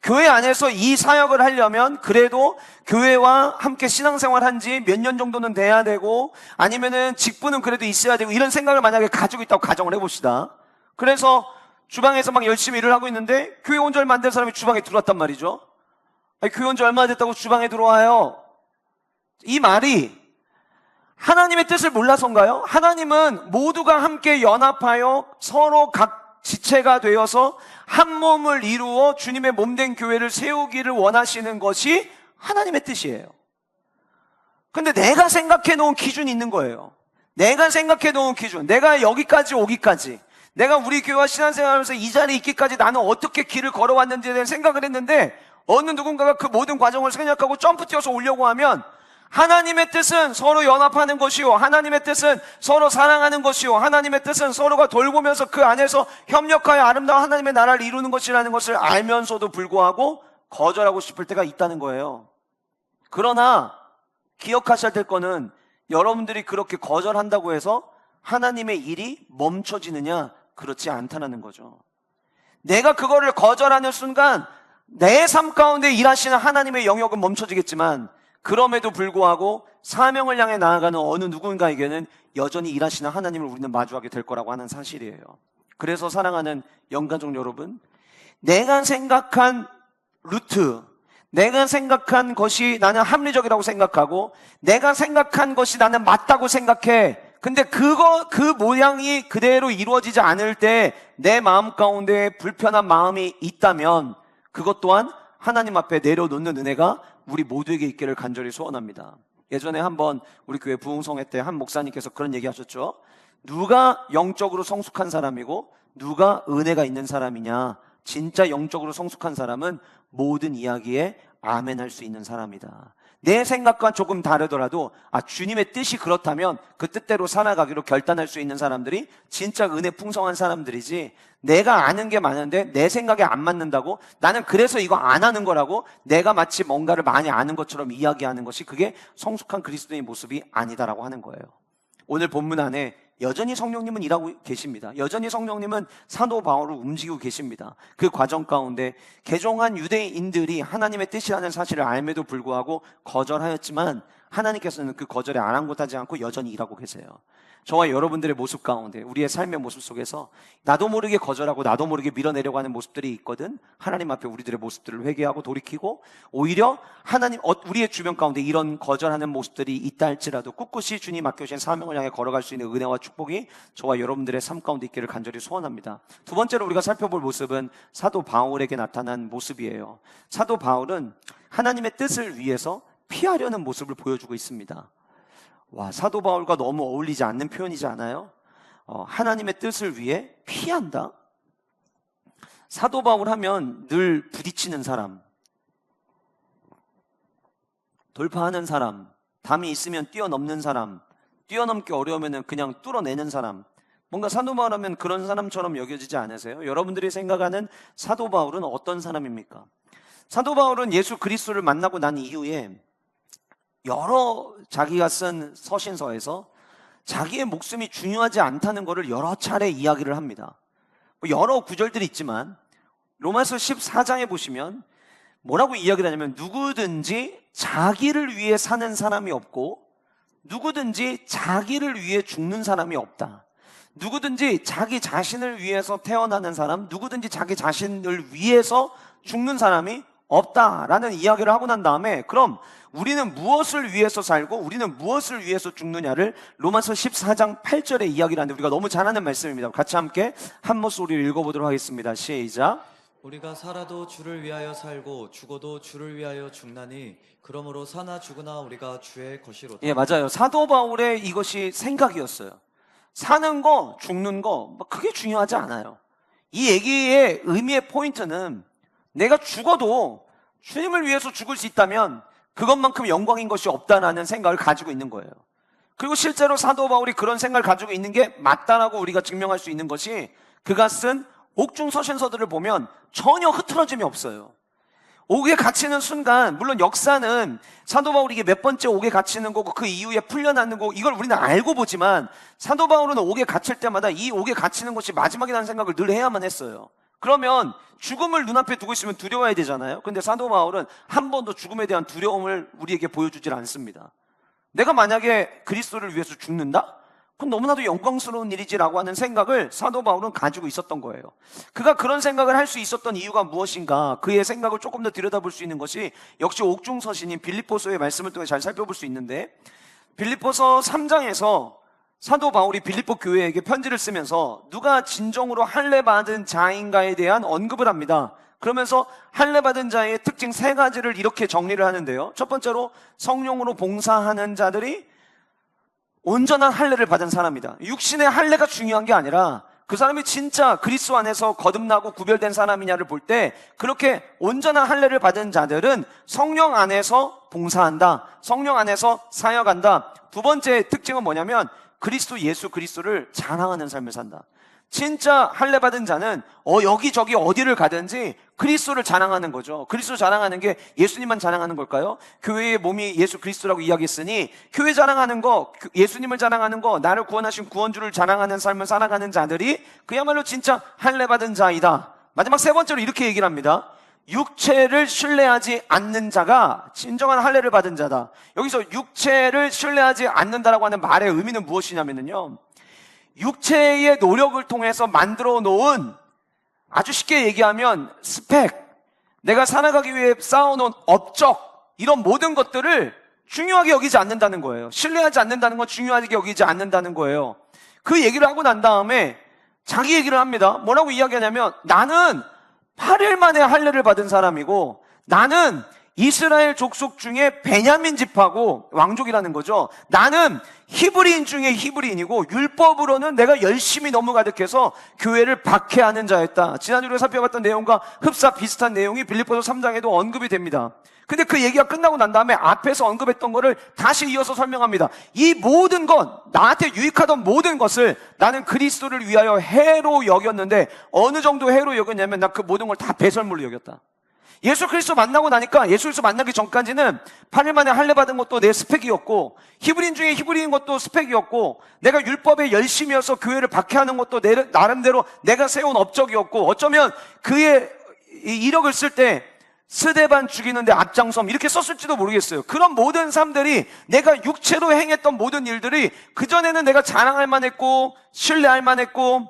교회 안에서 이 사역을 하려면 그래도 교회와 함께 신앙생활 한 지 몇 년 정도는 돼야 되고 아니면은 직분은 그래도 있어야 되고 이런 생각을 만약에 가지고 있다고 가정을 해봅시다. 그래서 주방에서 막 열심히 일을 하고 있는데 교회 온 지 얼마 안 된 사람이 주방에 들어왔단 말이죠. 아니, 교회 온 지 얼마 됐다고 주방에 들어와요? 이 말이 하나님의 뜻을 몰라서인가요? 하나님은 모두가 함께 연합하여 서로 각 지체가 되어서 한 몸을 이루어 주님의 몸된 교회를 세우기를 원하시는 것이 하나님의 뜻이에요. 근데 내가 생각해 놓은 기준이 있는 거예요. 내가 생각해 놓은 기준, 내가 여기까지 오기까지, 내가 우리 교회와 신앙생활하면서 이 자리에 있기까지 나는 어떻게 길을 걸어왔는지에 대한 생각을 했는데 어느 누군가가 그 모든 과정을 생략하고 점프 뛰어서 오려고 하면 하나님의 뜻은 서로 연합하는 것이요, 하나님의 뜻은 서로 사랑하는 것이요, 하나님의 뜻은 서로가 돌보면서 그 안에서 협력하여 아름다운 하나님의 나라를 이루는 것이라는 것을 알면서도 불구하고 거절하고 싶을 때가 있다는 거예요. 그러나 기억하셔야 될 거는 여러분들이 그렇게 거절한다고 해서 하나님의 일이 멈춰지느냐? 그렇지 않다는 거죠. 내가 그거를 거절하는 순간 내 삶 가운데 일하시는 하나님의 영역은 멈춰지겠지만 그럼에도 불구하고 사명을 향해 나아가는 어느 누군가에게는 여전히 일하시는 하나님을 우리는 마주하게 될 거라고 하는 사실이에요. 그래서 사랑하는 영가족 여러분, 내가 생각한 루트, 내가 생각한 것이 나는 합리적이라고 생각하고 내가 생각한 것이 나는 맞다고 생각해. 근데 그 모양이 그대로 이루어지지 않을 때 내 마음 가운데 불편한 마음이 있다면 그것 또한 하나님 앞에 내려놓는 은혜가 우리 모두에게 있기를 간절히 소원합니다. 예전에 한번 우리 교회 부흥성회 때 한 목사님께서 그런 얘기 하셨죠. 누가 영적으로 성숙한 사람이고 누가 은혜가 있는 사람이냐? 진짜 영적으로 성숙한 사람은 모든 이야기에 아멘 할 수 있는 사람이다. 내 생각과 조금 다르더라도 주님의 뜻이 그렇다면 그 뜻대로 살아가기로 결단할 수 있는 사람들이 진짜 은혜 풍성한 사람들이지, 내가 아는 게 많은데 내 생각에 안 맞는다고 나는 그래서 이거 안 하는 거라고 내가 마치 뭔가를 많이 아는 것처럼 이야기하는 것이 그게 성숙한 그리스도인의 모습이 아니다라고 하는 거예요. 오늘 본문 안에 여전히 성령님은 일하고 계십니다. 여전히 성령님은 사도 바울을 움직이고 계십니다. 그 과정 가운데 개종한 유대인들이 하나님의 뜻이라는 사실을 알매도 불구하고 거절하였지만 하나님께서는 그 거절에 아랑곳하지 않고 여전히 일하고 계세요. 저와 여러분들의 모습 가운데, 우리의 삶의 모습 속에서 나도 모르게 거절하고 나도 모르게 밀어내려고 하는 모습들이 있거든. 하나님 앞에 우리들의 모습들을 회개하고 돌이키고, 오히려 하나님, 우리의 주변 가운데 이런 거절하는 모습들이 있다 할지라도 꿋꿋이 주님 맡겨주신 사명을 향해 걸어갈 수 있는 은혜와 축복이 저와 여러분들의 삶 가운데 있기를 간절히 소원합니다. 두 번째로 우리가 살펴볼 모습은 사도 바울에게 나타난 모습이에요. 사도 바울은 하나님의 뜻을 위해서 피하려는 모습을 보여주고 있습니다. 와, 사도 바울과 너무 어울리지 않는 표현이지 않아요? 하나님의 뜻을 위해 피한다? 사도 바울 하면 늘 부딪히는 사람, 돌파하는 사람, 담이 있으면 뛰어넘는 사람, 뛰어넘기 어려우면 그냥 뚫어내는 사람, 뭔가 사도 바울 하면 그런 사람처럼 여겨지지 않으세요? 여러분들이 생각하는 사도 바울은 어떤 사람입니까? 사도 바울은 예수 그리스도를 만나고 난 이후에 여러 자기가 쓴 서신서에서 자기의 목숨이 중요하지 않다는 것을 여러 차례 이야기를 합니다. 여러 구절들이 있지만 로마서 14장에 보시면 뭐라고 이야기를 하냐면, 누구든지 자기를 위해 사는 사람이 없고 누구든지 자기를 위해 죽는 사람이 없다. 누구든지 자기 자신을 위해서 태어나는 사람, 누구든지 자기 자신을 위해서 죽는 사람이 없다라는 이야기를 하고 난 다음에, 그럼 우리는 무엇을 위해서 살고 우리는 무엇을 위해서 죽느냐를 로마서 14장 8절에 이야기를 하는데, 우리가 너무 잘 아는 말씀입니다. 같이 함께 한 목소리를 읽어보도록 하겠습니다. 시작. 우리가 살아도 주를 위하여 살고 죽어도 주를 위하여 죽나니 그러므로 사나 죽으나 우리가 주의 것이로다. 예, 맞아요. 사도 바울의 이것이 생각이었어요. 사는 거 죽는 거 그게 중요하지 않아요. 이 얘기의 의미의 포인트는, 내가 죽어도 주님을 위해서 죽을 수 있다면 그것만큼 영광인 것이 없다라는 생각을 가지고 있는 거예요. 그리고 실제로 사도 바울이 그런 생각을 가지고 있는 게 맞다라고 우리가 증명할 수 있는 것이, 그가 쓴 옥중 서신서들을 보면 전혀 흐트러짐이 없어요. 옥에 갇히는 순간, 물론 역사는 사도 바울이 이게 몇 번째 옥에 갇히는 거고 그 이후에 풀려나는 거고 이걸 우리는 알고 보지만, 사도 바울은 옥에 갇힐 때마다 이 옥에 갇히는 것이 마지막이라는 생각을 늘 해야만 했어요. 그러면 죽음을 눈앞에 두고 있으면 두려워야 되잖아요. 근데 사도 바울은 한 번도 죽음에 대한 두려움을 우리에게 보여주질 않습니다. 내가 만약에 그리스도를 위해서 죽는다? 그건 너무나도 영광스러운 일이지라고 하는 생각을 사도 바울은 가지고 있었던 거예요. 그가 그런 생각을 할 수 있었던 이유가 무엇인가, 그의 생각을 조금 더 들여다볼 수 있는 것이 역시 옥중서신인 빌립보서의 말씀을 통해 잘 살펴볼 수 있는데, 빌립보서 3장에서 사도 바울이 빌립보 교회에게 편지를 쓰면서 누가 진정으로 할례받은 자인가에 대한 언급을 합니다. 그러면서 할례받은 자의 특징 세 가지를 이렇게 정리를 하는데요. 첫 번째로, 성령으로 봉사하는 자들이 온전한 할례를 받은 사람이다. 육신의 할례가 중요한 게 아니라 그 사람이 진짜 그리스도 안에서 거듭나고 구별된 사람이냐를 볼 때, 그렇게 온전한 할례를 받은 자들은 성령 안에서 봉사한다, 성령 안에서 사역한다. 두 번째 특징은 뭐냐면, 그리스도 예수 그리스도를 자랑하는 삶을 산다. 진짜 할례 받은 자는 여기저기 어디를 가든지 그리스도를 자랑하는 거죠. 그리스도 자랑하는 게 예수님만 자랑하는 걸까요? 교회의 몸이 예수 그리스도라고 이야기했으니 교회 자랑하는 거, 예수님을 자랑하는 거, 나를 구원하신 구원주를 자랑하는 삶을 살아가는 자들이 그야말로 진짜 할례 받은 자이다. 마지막 세 번째로 이렇게 얘기를 합니다. 육체를 신뢰하지 않는 자가 진정한 할례를 받은 자다. 여기서 육체를 신뢰하지 않는다라고 하는 말의 의미는 무엇이냐면요, 육체의 노력을 통해서 만들어 놓은, 아주 쉽게 얘기하면 스펙, 내가 살아가기 위해 쌓아놓은 업적, 이런 모든 것들을 중요하게 여기지 않는다는 거예요. 신뢰하지 않는다는 건 중요하게 여기지 않는다는 거예요. 그 얘기를 하고 난 다음에 자기 얘기를 합니다. 뭐라고 이야기하냐면, 나는 8일 만에 할례를 받은 사람이고, 나는 이스라엘 족속 중에 베냐민 지파고, 왕족이라는 거죠. 나는 히브리인 중에 히브리인이고, 율법으로는 내가 열심히 너무 가득해서 교회를 박해하는 자였다. 지난주에 우리가 살펴봤던 내용과 흡사 비슷한 내용이 빌립보서 3장에도 언급이 됩니다. 근데 그 얘기가 끝나고 난 다음에 앞에서 언급했던 거를 다시 이어서 설명합니다. 이 모든 것, 나한테 유익하던 모든 것을 나는 그리스도를 위하여 해로 여겼는데, 어느 정도 해로 여겼냐면 나 그 모든 걸 다 배설물로 여겼다. 예수 그리스도 만나고 나니까, 예수 그리스도 만나기 전까지는 8일 만에 할례 받은 것도 내 스펙이었고, 히브리인 중에 히브리인 것도 스펙이었고, 내가 율법에 열심히여서 교회를 박해하는 것도 나름대로 내가 세운 업적이었고, 어쩌면 그의 이력을 쓸 때 스데반 죽이는데 앞장섬 이렇게 썼을지도 모르겠어요. 그런 모든 삶들이 내가 육체로 행했던 모든 일들이 그전에는 내가 자랑할 만했고 신뢰할 만했고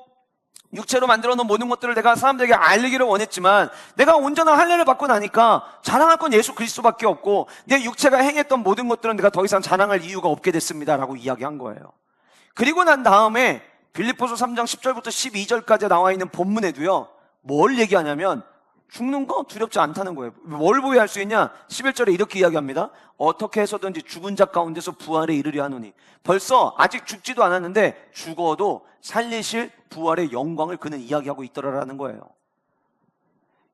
육체로 만들어 놓은 모든 것들을 내가 사람들에게 알리기를 원했지만 내가 온전한 할례를 받고 나니까 자랑할 건 예수 그리스도밖에 없고 내 육체가 행했던 모든 것들은 내가 더 이상 자랑할 이유가 없게 됐습니다 라고 이야기한 거예요. 그리고 난 다음에 빌립보서 3장 10절부터 12절까지 나와 있는 본문에도요, 뭘 얘기하냐면 죽는 거 두렵지 않다는 거예요. 뭘 보여할 수 있냐? 11절에 이렇게 이야기합니다. 어떻게 해서든지 죽은 자 가운데서 부활에 이르려 하노니. 벌써 아직 죽지도 않았는데 죽어도 살리실 부활의 영광을 그는 이야기하고 있더라라는 거예요.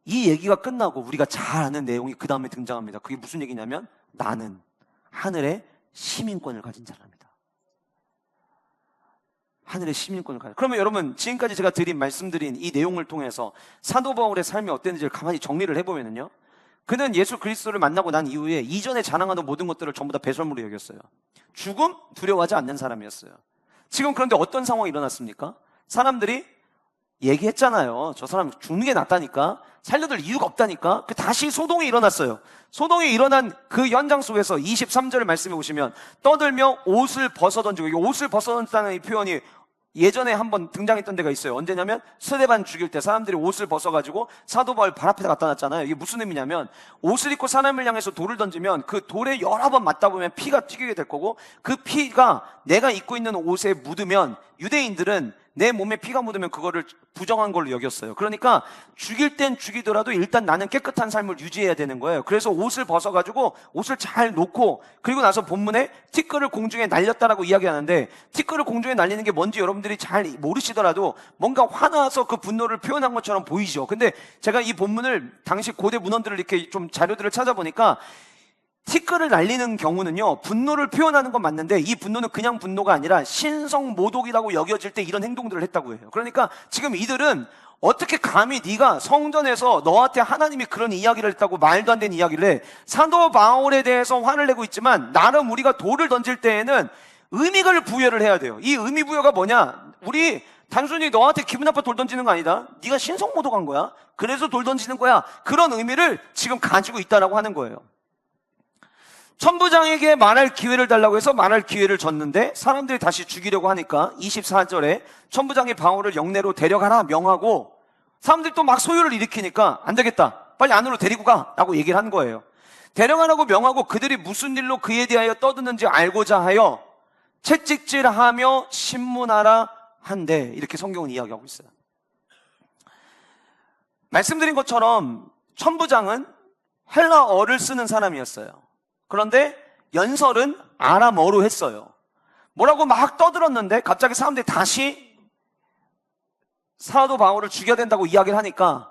이 얘기가 끝나고 우리가 잘 아는 내용이 그 다음에 등장합니다. 그게 무슨 얘기냐면 나는 하늘의 시민권을 가진 자랍니다. 하늘의 시민권을 가진. 그러면 여러분, 지금까지 제가 말씀드린 이 내용을 통해서 사도 바울의 삶이 어땠는지를 가만히 정리를 해보면요, 그는 예수 그리스도를 만나고 난 이후에 이전에 자랑하던 모든 것들을 전부 다 배설물로 여겼어요. 죽음 두려워하지 않는 사람이었어요. 지금 그런데 어떤 상황이 일어났습니까? 사람들이 얘기했잖아요. 저 사람 죽는 게 낫다니까, 살려둘 이유가 없다니까. 다시 소동이 일어났어요. 소동이 일어난 그 현장 속에서 23절 말씀해 보시면 떠들며 옷을 벗어던지고, 이 옷을 벗어던진다는 이 표현이 예전에 한번 등장했던 데가 있어요. 언제냐면 스데반 죽일 때 사람들이 옷을 벗어가지고 사도 바울 발 앞에다 갖다 놨잖아요. 이게 무슨 의미냐면 옷을 입고 사람을 향해서 돌을 던지면 그 돌에 여러 번 맞다 보면 피가 튀기게 될 거고, 그 피가 내가 입고 있는 옷에 묻으면 유대인들은 내 몸에 피가 묻으면 그거를 부정한 걸로 여겼어요. 그러니까 죽일 땐 죽이더라도 일단 나는 깨끗한 삶을 유지해야 되는 거예요. 그래서 옷을 벗어가지고 옷을 잘 놓고, 그리고 나서 본문에 티끌을 공중에 날렸다라고 이야기하는데, 티끌을 공중에 날리는 게 뭔지 여러분들이 잘 모르시더라도 뭔가 화나서 그 분노를 표현한 것처럼 보이죠. 근데 제가 이 본문을 당시 고대 문헌들을 이렇게 좀 자료들을 찾아보니까 티끌을 날리는 경우는요, 분노를 표현하는 건 맞는데 이 분노는 그냥 분노가 아니라 신성모독이라고 여겨질 때 이런 행동들을 했다고 해요. 그러니까 지금 이들은 어떻게 감히 네가 성전에서 너한테 하나님이 그런 이야기를 했다고, 말도 안 되는 이야기를 해. 사도 바울에 대해서 화를 내고 있지만 나름 우리가 돌을 던질 때에는 의미를 부여를 해야 돼요. 이 의미 부여가 뭐냐? 우리 단순히 너한테 기분 나빠 돌 던지는 거 아니다. 네가 신성모독한 거야. 그래서 돌 던지는 거야. 그런 의미를 지금 가지고 있다라고 하는 거예요. 천부장에게 말할 기회를 달라고 해서 말할 기회를 줬는데 사람들이 다시 죽이려고 하니까 24절에 천부장이 바울을 영내로 데려가라 명하고, 사람들이 또 막 소요를 일으키니까 안 되겠다, 빨리 안으로 데리고 가 라고 얘기를 한 거예요. 데려가라고 명하고 그들이 무슨 일로 그에 대하여 떠드는지 알고자 하여 채찍질하며 신문하라 한데, 이렇게 성경은 이야기하고 있어요. 말씀드린 것처럼 천부장은 헬라어를 쓰는 사람이었어요. 그런데 연설은 아람어로 했어요. 뭐라고 막 떠들었는데 갑자기 사람들이 다시 사도 바울을 죽여야 된다고 이야기를 하니까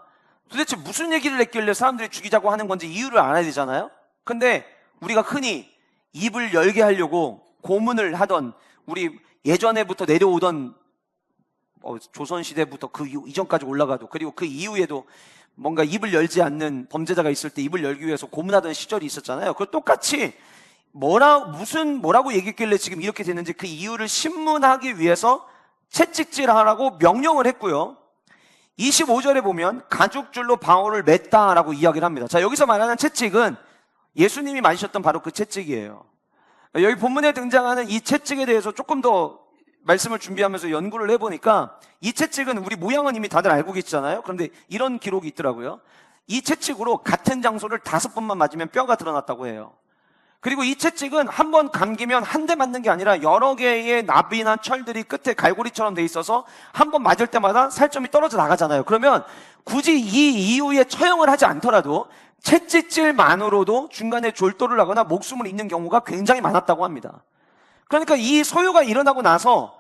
도대체 무슨 얘기를 했길래 사람들이 죽이자고 하는 건지 이유를 알아야 되잖아요. 근데 우리가 흔히 입을 열게 하려고 고문을 하던, 우리 예전에부터 내려오던 조선시대부터 그 이전까지 올라가도, 그리고 그 이후에도 뭔가 입을 열지 않는 범죄자가 있을 때 입을 열기 위해서 고문하던 시절이 있었잖아요. 그 똑같이 뭐라고 얘기했길래 지금 이렇게 됐는지 그 이유를 신문하기 위해서 채찍질하라고 명령을 했고요. 25절에 보면 가죽줄로 바울을 맸다라고 이야기를 합니다. 자, 여기서 말하는 채찍은 예수님이 맞으셨던 바로 그 채찍이에요. 여기 본문에 등장하는 이 채찍에 대해서 조금 더 말씀을 준비하면서 연구를 해보니까 이 채찍은 우리 모양은 이미 다들 알고 계시잖아요. 그런데 이런 기록이 있더라고요. 이 채찍으로 같은 장소를 5번만 맞으면 뼈가 드러났다고 해요. 그리고 이 채찍은 한 번 감기면 한 대 맞는 게 아니라 여러 개의 나비나 철들이 끝에 갈고리처럼 돼 있어서 한 번 맞을 때마다 살점이 떨어져 나가잖아요. 그러면 굳이 이 이후에 처형을 하지 않더라도 채찍질만으로도 중간에 졸도를 하거나 목숨을 잃는 경우가 굉장히 많았다고 합니다. 그러니까 이 소요가 일어나고 나서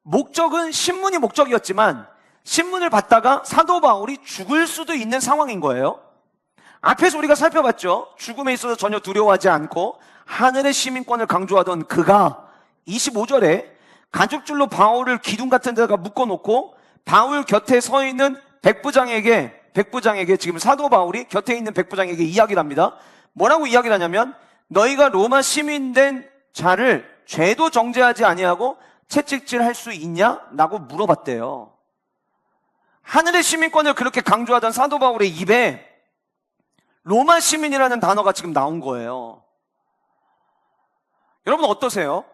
목적은 신문이 목적이었지만 신문을 받다가 사도 바울이 죽을 수도 있는 상황인 거예요. 앞에서 우리가 살펴봤죠. 죽음에 있어서 전혀 두려워하지 않고 하늘의 시민권을 강조하던 그가 25절에 가죽줄로 바울을 기둥 같은 데다가 묶어놓고 바울 곁에 서 있는 백부장에게 지금 사도 바울이 곁에 있는 백부장에게 이야기를 합니다. 뭐라고 이야기를 하냐면 너희가 로마 시민된 자를 죄도 정죄하지 아니하고 채찍질할 수 있냐? 라고 물어봤대요. 하늘의 시민권을 그렇게 강조하던 사도 바울의 입에 로마 시민이라는 단어가 지금 나온 거예요. 여러분 어떠세요?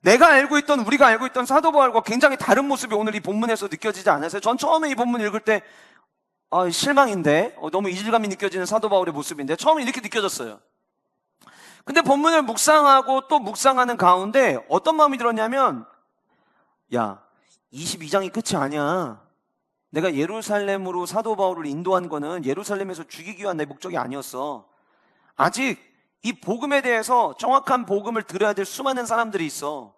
내가 알고 있던, 우리가 알고 있던 사도 바울과 굉장히 다른 모습이 오늘 이 본문에서 느껴지지 않으세요? 전 처음에 이 본문 읽을 때 실망인데, 너무 이질감이 느껴지는 사도 바울의 모습인데 처음에 이렇게 느껴졌어요. 근데 본문을 묵상하고 또 묵상하는 가운데 어떤 마음이 들었냐면, 야, 22장이 끝이 아니야. 내가 예루살렘으로 사도 바울을 인도한 거는 예루살렘에서 죽이기 위한 내 목적이 아니었어. 아직 이 복음에 대해서 정확한 복음을 들어야 될 수많은 사람들이 있어.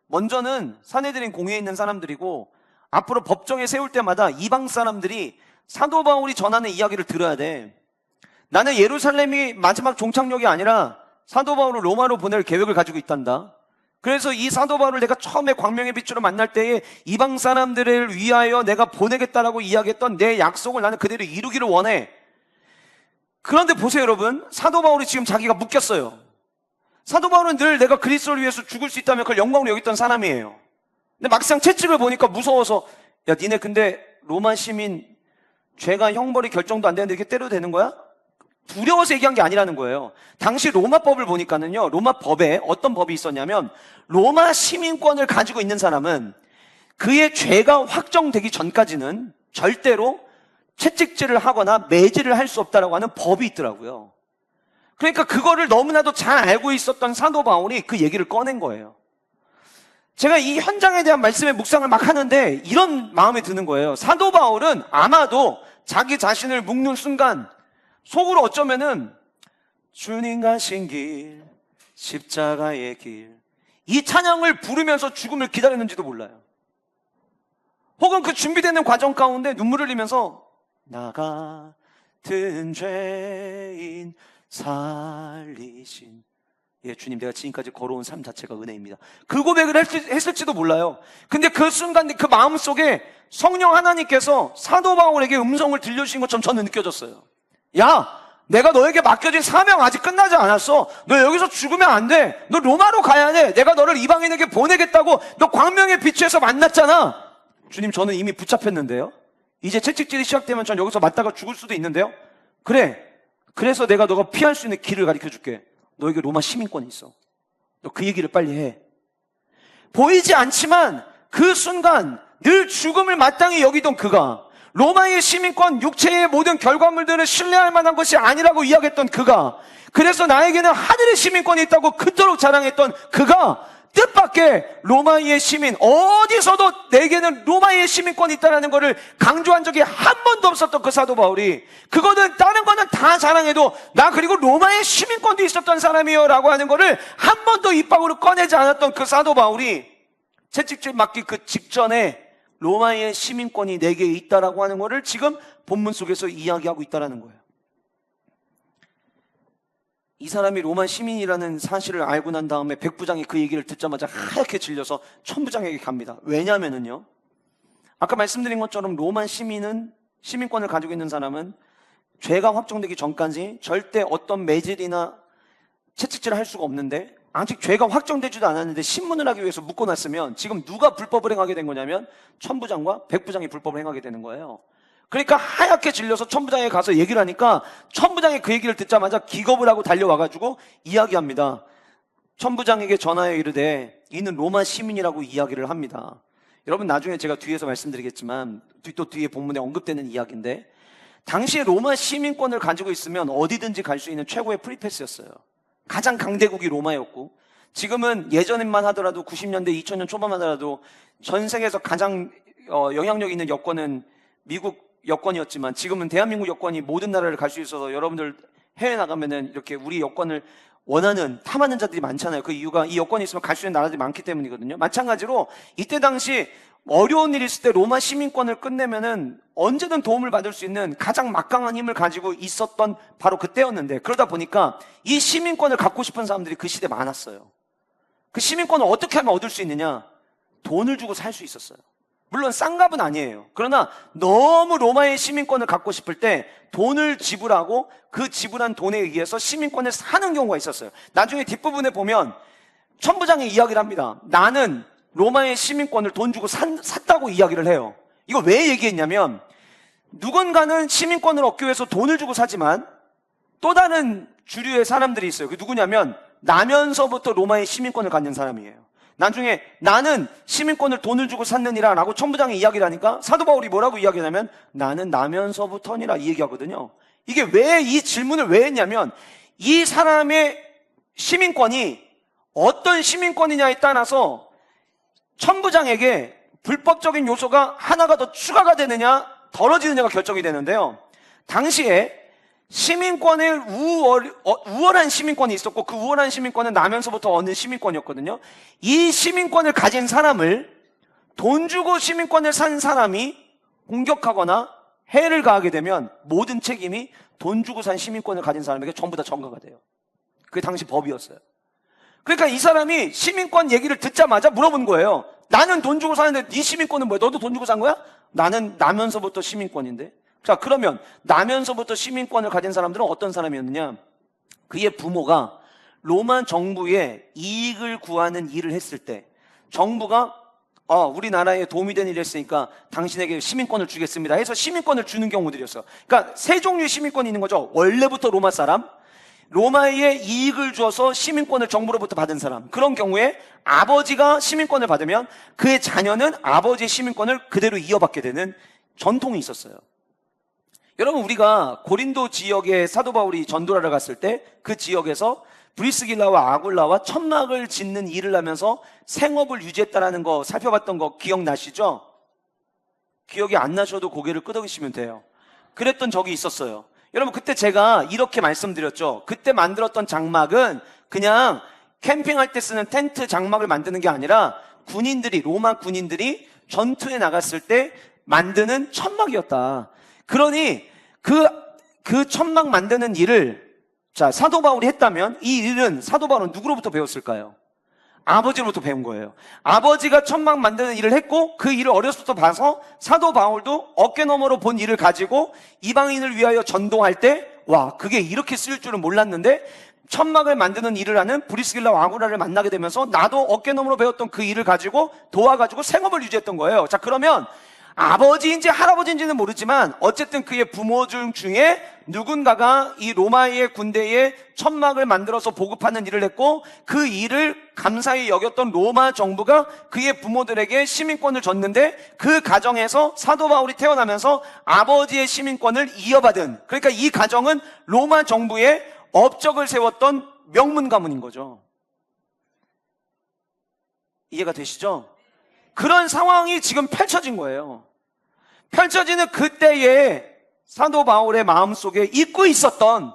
먼저는 산헤드린 공회에 있는 사람들이고, 앞으로 법정에 세울 때마다 이방 사람들이 사도 바울이 전하는 이야기를 들어야 돼. 나는 예루살렘이 마지막 종착역이 아니라 사도 바울을 로마로 보낼 계획을 가지고 있단다. 그래서 이 사도 바울을 내가 처음에 광명의 빛으로 만날 때에 이방 사람들을 위하여 내가 보내겠다라고 이야기했던 내 약속을 나는 그대로 이루기를 원해. 그런데 보세요 여러분, 사도 바울이 지금 자기가 묶였어요. 사도 바울은 늘 내가 그리스도를 위해서 죽을 수 있다면 그걸 영광으로 여겼던 사람이에요. 근데 막상 채찍을 보니까 무서워서, 야 니네 근데 로마 시민 죄가 형벌이 결정도 안 되는데 이렇게 때려도 되는 거야? 두려워서 얘기한 게 아니라는 거예요. 당시 로마법을 보니까는요, 로마법에 어떤 법이 있었냐면, 로마 시민권을 가지고 있는 사람은 그의 죄가 확정되기 전까지는 절대로 채찍질을 하거나 매질을 할 수 없다라고 하는 법이 있더라고요. 그러니까 그거를 너무나도 잘 알고 있었던 사도 바울이 그 얘기를 꺼낸 거예요. 제가 이 현장에 대한 말씀의 묵상을 막 하는데 이런 마음이 드는 거예요. 사도 바울은 아마도 자기 자신을 묶는 순간 속으로 어쩌면은 주님 가신 길, 십자가의 길, 이 찬양을 부르면서 죽음을 기다렸는지도 몰라요. 혹은 그 준비되는 과정 가운데 눈물을 흘리면서 나 같은 죄인 살리신, 주님 내가 지금까지 걸어온 삶 자체가 은혜입니다. 그 고백을 했을지도 몰라요. 근데 그 순간 그 마음속에 성령 하나님께서 사도 바울에게 음성을 들려주신 것처럼 저는 느껴졌어요. 야, 내가 너에게 맡겨진 사명 아직 끝나지 않았어. 너 여기서 죽으면 안 돼. 너 로마로 가야 돼. 내가 너를 이방인에게 보내겠다고 너 광명의 빛에서 만났잖아. 주님, 저는 이미 붙잡혔는데요. 이제 채찍질이 시작되면 전 여기서 맞다가 죽을 수도 있는데요. 그래, 그래서 내가 너가 피할 수 있는 길을 가르쳐 줄게. 너에게 로마 시민권이 있어. 너 그 얘기를 빨리 해. 보이지 않지만 그 순간 늘 죽음을 마땅히 여기던 그가, 로마의 시민권, 육체의 모든 결과물들을 신뢰할 만한 것이 아니라고 이야기했던 그가, 그래서 나에게는 하늘의 시민권이 있다고 그토록 자랑했던 그가 뜻밖의 로마의 시민, 어디서도 내게는 로마의 시민권이 있다는 것을 강조한 적이 한 번도 없었던 그 사도 바울이, 그거는 다른 거는 다 자랑해도 나 그리고 로마의 시민권도 있었던 사람이요 라고 하는 거를 한 번도 입 밖으로 꺼내지 않았던 그 사도 바울이 채찍질 맞기 그 직전에 로마의 시민권이 내게 있다라고 하는 것을 지금 본문 속에서 이야기하고 있다라는 거예요. 이 사람이 로마 시민이라는 사실을 알고 난 다음에 백부장이 그 얘기를 듣자마자 하얗게 질려서 천부장에게 갑니다. 왜냐면은요, 아까 말씀드린 것처럼 로마 시민은, 시민권을 가지고 있는 사람은 죄가 확정되기 전까지 절대 어떤 매질이나 채찍질을 할 수가 없는데, 아직 죄가 확정되지도 않았는데 신문을 하기 위해서 묶어놨으면 지금 누가 불법을 행하게 된 거냐면 천부장과 백부장이 불법을 행하게 되는 거예요. 그러니까 하얗게 질려서 천부장에 가서 얘기를 하니까 천부장이 그 얘기를 듣자마자 기겁을 하고 달려와가지고 이야기합니다. 천부장에게 전하여 이르되 이는 로마 시민이라고 이야기를 합니다. 여러분, 나중에 제가 뒤에서 말씀드리겠지만 또 뒤에 본문에 언급되는 이야기인데, 당시에 로마 시민권을 가지고 있으면 어디든지 갈 수 있는 최고의 프리패스였어요. 가장 강대국이 로마였고, 지금은 예전만 하더라도 90년대 2000년 초반만 하더라도 전 세계에서 가장 영향력 있는 여권은 미국 여권이었지만, 지금은 대한민국 여권이 모든 나라를 갈 수 있어서 여러분들 해외 나가면은 이렇게 우리 여권을 원하는, 탐하는 자들이 많잖아요. 그 이유가 이 여권이 있으면 갈 수 있는 나라들이 많기 때문이거든요. 마찬가지로 이때 당시 어려운 일이 있을 때 로마 시민권을 끝내면은 언제든 도움을 받을 수 있는 가장 막강한 힘을 가지고 있었던 바로 그때였는데, 그러다 보니까 이 시민권을 갖고 싶은 사람들이 그 시대에 많았어요. 그 시민권을 어떻게 하면 얻을 수 있느냐? 돈을 주고 살 수 있었어요. 물론 싼 값은 아니에요. 그러나 너무 로마의 시민권을 갖고 싶을 때 돈을 지불하고 그 지불한 돈에 의해서 시민권을 사는 경우가 있었어요. 나중에 뒷부분에 보면 천부장이 이야기를 합니다. 나는 로마의 시민권을 돈 주고 샀다고 이야기를 해요. 이거 왜 얘기했냐면, 누군가는 시민권을 얻기 위해서 돈을 주고 사지만 또 다른 주류의 사람들이 있어요. 그 누구냐면 나면서부터 로마의 시민권을 갖는 사람이에요. 나중에 나는 시민권을 돈을 주고 샀느니라 라고 천부장이 이야기를 하니까 사도 바울이 뭐라고 이야기하냐면 나는 나면서부터니라 이 얘기하거든요. 이게 왜 이 질문을 왜 했냐면 이 사람의 시민권이 어떤 시민권이냐에 따라서 천부장에게 불법적인 요소가 하나가 더 추가가 되느냐 덜어지느냐가 결정이 되는데요. 당시에 시민권을 우월한 시민권이 있었고 그 우월한 시민권은 나면서부터 얻는 시민권이었거든요. 이 시민권을 가진 사람을 돈 주고 시민권을 산 사람이 공격하거나 해를 가하게 되면 모든 책임이 돈 주고 산 시민권을 가진 사람에게 전부 다 전가가 돼요. 그게 당시 법이었어요. 그러니까 이 사람이 시민권 얘기를 듣자마자 물어본 거예요. 나는 돈 주고 사는데 네 시민권은 뭐야? 너도 돈 주고 산 거야? 나는 나면서부터 시민권인데. 자, 그러면 나면서부터 시민권을 가진 사람들은 어떤 사람이었느냐? 그의 부모가 로마 정부에 이익을 구하는 일을 했을 때 정부가 우리나라에 도움이 되는 일을 했으니까 당신에게 시민권을 주겠습니다 해서 시민권을 주는 경우들이었어요. 그러니까 세 종류의 시민권이 있는 거죠. 원래부터 로마 사람, 로마에 이익을 줘서 시민권을 정부로부터 받은 사람. 그런 경우에 아버지가 시민권을 받으면 그의 자녀는 아버지의 시민권을 그대로 이어받게 되는 전통이 있었어요. 여러분, 우리가 고린도 지역에 사도 바울이 전도를 하러 갔을 때 그 지역에서 브리스길라와 아굴라와 천막을 짓는 일을 하면서 생업을 유지했다라는 거 살펴봤던 거 기억나시죠? 기억이 안 나셔도 고개를 끄덕이시면 돼요. 그랬던 적이 있었어요. 여러분, 그때 제가 이렇게 말씀드렸죠. 그때 만들었던 장막은 그냥 캠핑할 때 쓰는 텐트 장막을 만드는 게 아니라 로마 군인들이 전투에 나갔을 때 만드는 천막이었다. 그러니 그 천막 만드는 일을 사도 바울이 했다면 이 일은 사도 바울은 누구로부터 배웠을까요? 아버지로부터 배운 거예요. 아버지가 천막 만드는 일을 했고 그 일을 어렸을 때 봐서 사도 바울도 어깨너머로 본 일을 가지고 이방인을 위하여 전도할 때 와, 그게 이렇게 쓰일 줄은 몰랐는데 천막을 만드는 일을 하는 브리스길라와 아굴라를 만나게 되면서 나도 어깨너머로 배웠던 그 일을 가지고 도와가지고 생업을 유지했던 거예요. 자, 그러면 아버지인지 할아버지인지는 모르지만 어쨌든 그의 부모 중에 누군가가 이 로마의 군대에 천막을 만들어서 보급하는 일을 했고 그 일을 감사히 여겼던 로마 정부가 그의 부모들에게 시민권을 줬는데 그 가정에서 사도 바울이 태어나면서 아버지의 시민권을 이어받은, 그러니까 이 가정은 로마 정부에 업적을 세웠던 명문 가문인 거죠. 이해가 되시죠? 그런 상황이 지금 펼쳐진 거예요. 펼쳐지는 그때에 사도 바울의 마음속에 잊고 있었던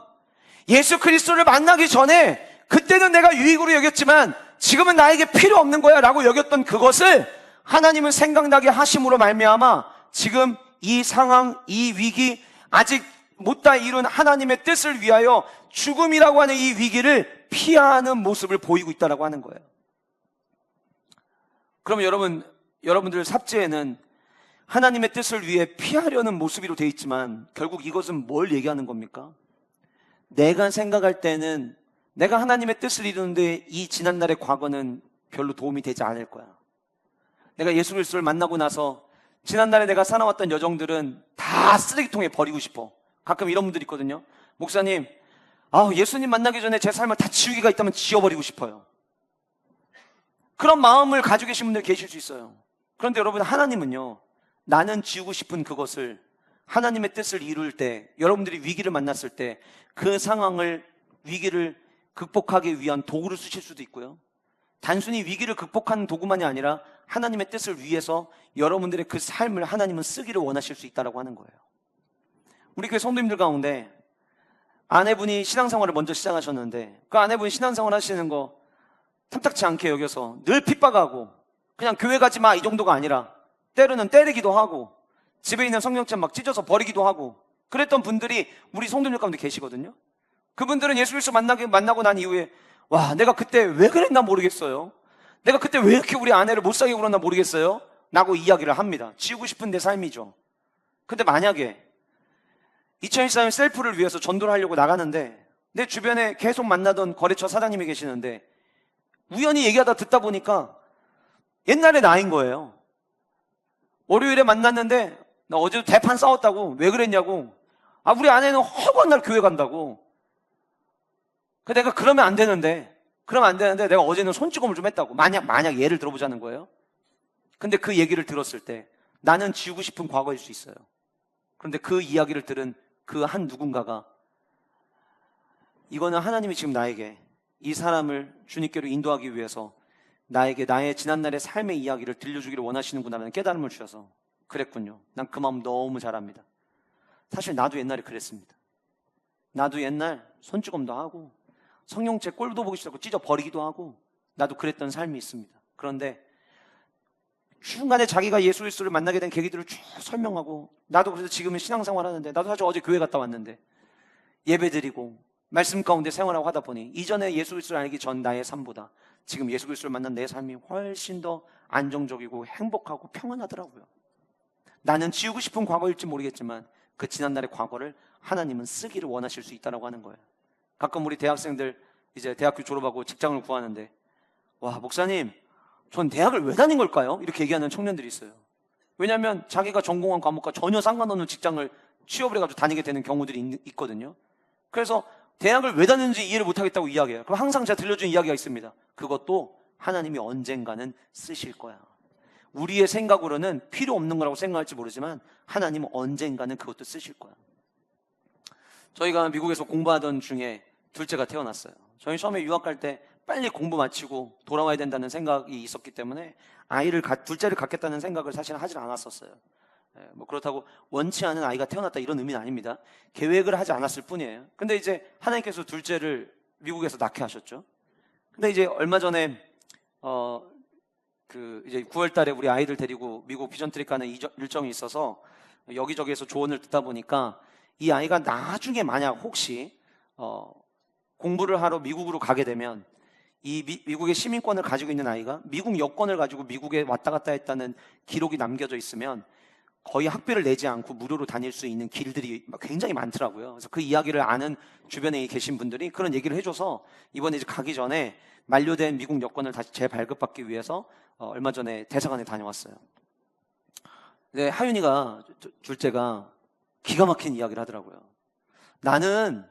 예수 그리스도를 만나기 전에 그때는 내가 유익으로 여겼지만 지금은 나에게 필요 없는 거야 라고 여겼던 그것을 하나님은 생각나게 하심으로 말미암아 지금 이 상황, 이 위기, 아직 못다 이룬 하나님의 뜻을 위하여 죽음이라고 하는 이 위기를 피하는 모습을 보이고 있다라고 하는 거예요. 그러면 여러분들 삽제에는 하나님의 뜻을 위해 피하려는 모습으로 되어 있지만 결국 이것은 뭘 얘기하는 겁니까? 내가 생각할 때는 내가 하나님의 뜻을 이루는데 이 지난날의 과거는 별로 도움이 되지 않을 거야. 내가 예수 그리스도를 만나고 나서 지난날에 내가 살아왔던 여정들은 다 쓰레기통에 버리고 싶어. 가끔 이런 분들이 있거든요. 목사님, 예수님 만나기 전에 제 삶을 다 지우기가 있다면 지워버리고 싶어요. 그런 마음을 가지고 계신 분들 계실 수 있어요. 그런데 여러분, 하나님은요, 나는 지우고 싶은 그것을 하나님의 뜻을 이룰 때, 여러분들이 위기를 만났을 때 그 상황을, 위기를 극복하기 위한 도구를 쓰실 수도 있고요, 단순히 위기를 극복하는 도구만이 아니라 하나님의 뜻을 위해서 여러분들의 그 삶을 하나님은 쓰기를 원하실 수 있다고 하는 거예요. 우리 교회 성도님들 가운데 아내분이 신앙생활을 먼저 시작하셨는데 그 아내분이 신앙생활 하시는 거 탐탁치 않게 여겨서 늘 핍박하고 그냥 교회 가지 마 이 정도가 아니라 때로는 때리기도 하고 집에 있는 성경책 막 찢어서 버리기도 하고 그랬던 분들이 우리 성도님 가운데 계시거든요. 그분들은 예수 그리스도 만나고 난 이후에 와, 내가 그때 왜 그랬나 모르겠어요. 내가 그때 왜 이렇게 우리 아내를 못 사귀고 그랬나 모르겠어요 라고 이야기를 합니다. 지우고 싶은 내 삶이죠. 근데 만약에 2014년 셀프를 위해서 전도를 하려고 나가는데 내 주변에 계속 만나던 거래처 사장님이 계시는데 우연히 얘기하다 듣다 보니까 옛날의 나인 거예요. 월요일에 만났는데 나 어제도 대판 싸웠다고. 왜 그랬냐고. 우리 아내는 허구한 날 교회 간다고. 내가 그러면 안 되는데 내가 어제는 손찌검을 좀 했다고. 만약 예를 들어보자는 거예요. 근데 그 얘기를 들었을 때 나는 지우고 싶은 과거일 수 있어요. 그런데 그 이야기를 들은 그 한 누군가가 이거는 하나님이 지금 나에게 이 사람을 주님께로 인도하기 위해서 나에게 나의 지난날의 삶의 이야기를 들려주기를 원하시는구나라는 깨달음을 주셔서 그랬군요. 난 그 마음 너무 잘 압니다. 사실 나도 옛날에 그랬습니다. 나도 옛날 손찌검도 하고 성령책 꼴도 보기 싫다고 찢어 버리기도 하고 나도 그랬던 삶이 있습니다. 그런데 중간에 자기가 예수 그리스도를 만나게 된 계기들을 쭉 설명하고 나도 그래서 지금은 신앙생활 하는데 나도 사실 어제 교회 갔다 왔는데 예배드리고 말씀 가운데 생활하고 하다 보니 이전에 예수 그리스도를 알기 전 나의 삶보다 지금 예수 그리스도를 만난 내 삶이 훨씬 더 안정적이고 행복하고 평안하더라고요. 나는 지우고 싶은 과거일지 모르겠지만 그 지난날의 과거를 하나님은 쓰기를 원하실 수 있다고 하는 거예요. 가끔 우리 대학생들 이제 대학교 졸업하고 직장을 구하는데 와 목사님 전 대학을 왜 다닌 걸까요? 이렇게 얘기하는 청년들이 있어요. 왜냐하면 자기가 전공한 과목과 전혀 상관없는 직장을 취업을 해가지고 다니게 되는 경우들이 있거든요. 그래서 대학을 왜 다녔는지 이해를 못하겠다고 이야기해요. 그럼 항상 제가 들려준 이야기가 있습니다. 그것도 하나님이 언젠가는 쓰실 거야. 우리의 생각으로는 필요 없는 거라고 생각할지 모르지만 하나님은 언젠가는 그것도 쓰실 거야. 저희가 미국에서 공부하던 중에 둘째가 태어났어요. 저희 처음에 유학 갈 때 빨리 공부 마치고 돌아와야 된다는 생각이 있었기 때문에 둘째를 갖겠다는 생각을 사실 하질 않았었어요. 뭐 그렇다고 원치 않은 아이가 태어났다 이런 의미는 아닙니다. 계획을 하지 않았을 뿐이에요. 근데 이제 하나님께서 둘째를 미국에서 낳게 하셨죠. 근데 이제 얼마 전에 이제 9월 달에 우리 아이들 데리고 미국 비전 트립 가는 일정이 있어서 여기저기에서 조언을 듣다 보니까 이 아이가 나중에 만약 혹시 공부를 하러 미국으로 가게 되면 이 미국의 시민권을 가지고 있는 아이가 미국 여권을 가지고 미국에 왔다 갔다 했다는 기록이 남겨져 있으면 거의 학비를 내지 않고 무료로 다닐 수 있는 길들이 굉장히 많더라고요. 그래서 그 이야기를 아는 주변에 계신 분들이 그런 얘기를 해줘서 이번에 이제 가기 전에 만료된 미국 여권을 다시 재발급받기 위해서 얼마 전에 대사관에 다녀왔어요. 근데 하윤이가 둘째가 기가 막힌 이야기를 하더라고요. 나는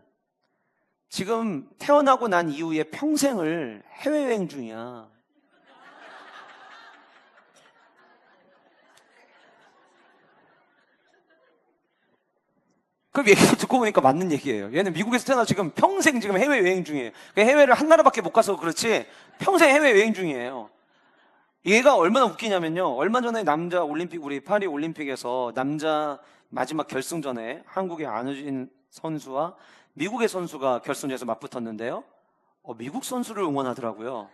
지금 태어나고 난 이후에 평생을 해외여행 중이야. 그 얘기를 듣고 보니까 맞는 얘기예요. 얘는 미국에서 태어나서 지금 평생 지금 해외여행 중이에요. 해외를 한 나라밖에 못 가서 그렇지 평생 해외여행 중이에요. 얘가 얼마나 웃기냐면요. 얼마 전에 남자 올림픽, 우리 파리 올림픽에서 남자 마지막 결승전에 한국의 안우진 선수와 미국의 선수가 결승전에서 맞붙었는데요. 미국 선수를 응원하더라고요.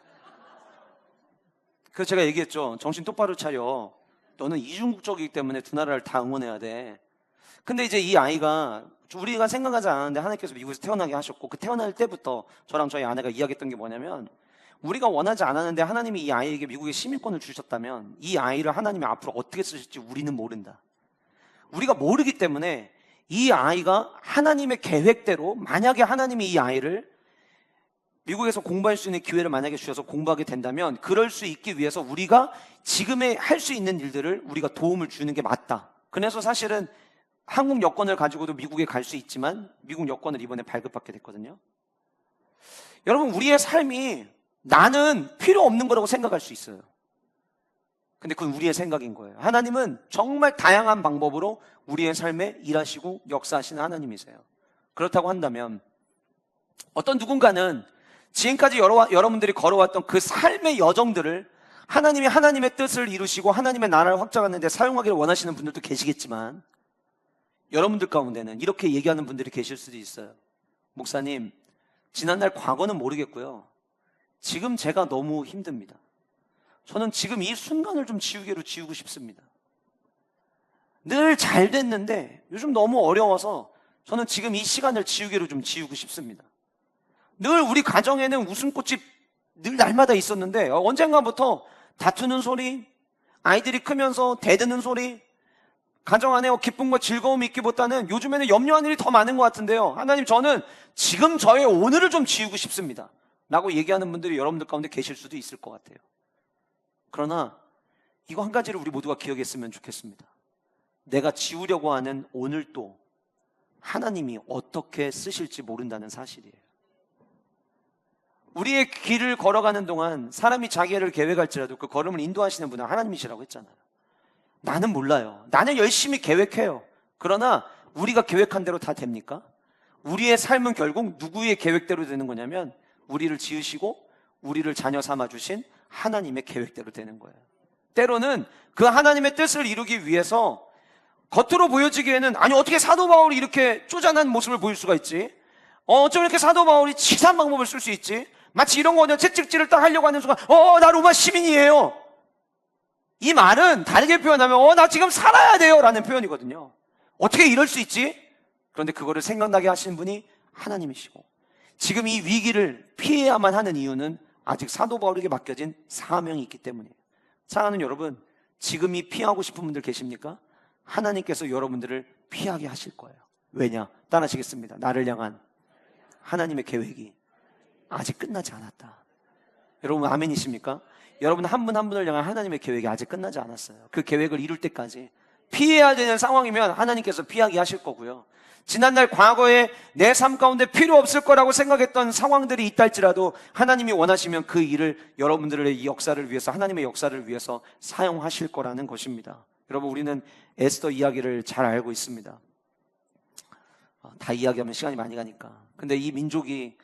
그래서 제가 얘기했죠. 정신 똑바로 차려. 너는 이중국적이기 때문에 두 나라를 다 응원해야 돼. 근데 이제 이 아이가 우리가 생각하지 않았는데 하나님께서 미국에서 태어나게 하셨고 그 태어날 때부터 저랑 저희 아내가 이야기했던 게 뭐냐면 우리가 원하지 않았는데 하나님이 이 아이에게 미국의 시민권을 주셨다면 이 아이를 하나님이 앞으로 어떻게 쓰실지 우리는 모른다. 우리가 모르기 때문에 이 아이가 하나님의 계획대로 만약에 하나님이 이 아이를 미국에서 공부할 수 있는 기회를 만약에 주셔서 공부하게 된다면 그럴 수 있기 위해서 우리가 지금의 할 수 있는 일들을 우리가 도움을 주는 게 맞다. 그래서 사실은 한국 여권을 가지고도 미국에 갈 수 있지만 미국 여권을 이번에 발급받게 됐거든요. 여러분 우리의 삶이 나는 필요 없는 거라고 생각할 수 있어요. 근데 그건 우리의 생각인 거예요. 하나님은 정말 다양한 방법으로 우리의 삶에 일하시고 역사하시는 하나님이세요. 그렇다고 한다면 어떤 누군가는 지금까지 여러분들이 걸어왔던 그 삶의 여정들을 하나님이 하나님의 뜻을 이루시고 하나님의 나라를 확장하는 데 사용하기를 원하시는 분들도 계시겠지만 여러분들 가운데는 이렇게 얘기하는 분들이 계실 수도 있어요. 목사님, 지난날 과거는 모르겠고요. 지금 제가 너무 힘듭니다. 저는 지금 이 순간을 좀 지우고 싶습니다. 늘 잘 됐는데 요즘 너무 어려워서 저는 지금 이 시간을 좀 지우고 싶습니다. 늘 우리 가정에는 웃음꽃이 늘 날마다 있었는데 언젠가부터 다투는 소리, 아이들이 크면서 대드는 소리, 가정 안에 기쁨과 즐거움이 있기보다는 요즘에는 염려하는 일이 더 많은 것 같은데요. 하나님 저는 지금 저의 오늘을 좀 지우고 싶습니다. 라고 얘기하는 분들이 여러분들 가운데 계실 수도 있을 것 같아요. 그러나 이거 한 가지를 우리 모두가 기억했으면 좋겠습니다. 내가 지우려고 하는 오늘도 하나님이 어떻게 쓰실지 모른다는 사실이에요. 우리의 길을 걸어가는 동안 사람이 자기를 계획할지라도 그 걸음을 인도하시는 분은 하나님이시라고 했잖아요. 나는 몰라요. 나는 열심히 계획해요. 그러나 우리가 계획한 대로 다 됩니까? 우리의 삶은 결국 누구의 계획대로 되는 거냐면 우리를 지으시고 우리를 자녀 삼아주신 하나님의 계획대로 되는 거예요. 때로는 그 하나님의 뜻을 이루기 위해서 겉으로 보여지기에는 아니 어떻게 사도 바울이 이렇게 쪼잔한 모습을 보일 수가 있지? 어쩜 이렇게 사도 바울이 치사한 방법을 쓸 수 있지? 마치 이런 거는 채찍질을 딱 하려고 하는 순간 나 로마 시민이에요. 이 말은 다르게 표현하면 나 지금 살아야 돼요 라는 표현이거든요. 어떻게 이럴 수 있지? 그런데 그거를 생각나게 하시는 분이 하나님이시고 지금 이 위기를 피해야만 하는 이유는 아직 사도 바울에게 맡겨진 사명이 있기 때문이에요. 사랑하는 여러분, 지금 이 피하고 싶은 분들 계십니까? 하나님께서 여러분들을 피하게 하실 거예요. 왜냐? 따라하시겠습니다. 나를 향한 하나님의 계획이 아직 끝나지 않았다. 여러분 아멘이십니까? 여러분 한 분 한 분을 향한 하나님의 계획이 아직 끝나지 않았어요. 그 계획을 이룰 때까지 피해야 되는 상황이면 하나님께서 피하게 하실 거고요. 지난날 과거에 내 삶 가운데 필요 없을 거라고 생각했던 상황들이 있다 할지라도 하나님이 원하시면 그 일을 여러분들의 이 역사를 위해서 하나님의 역사를 위해서 사용하실 거라는 것입니다. 여러분 우리는 에스더 이야기를 잘 알고 있습니다. 다 이야기하면 시간이 많이 가니까. 근데 이 민족이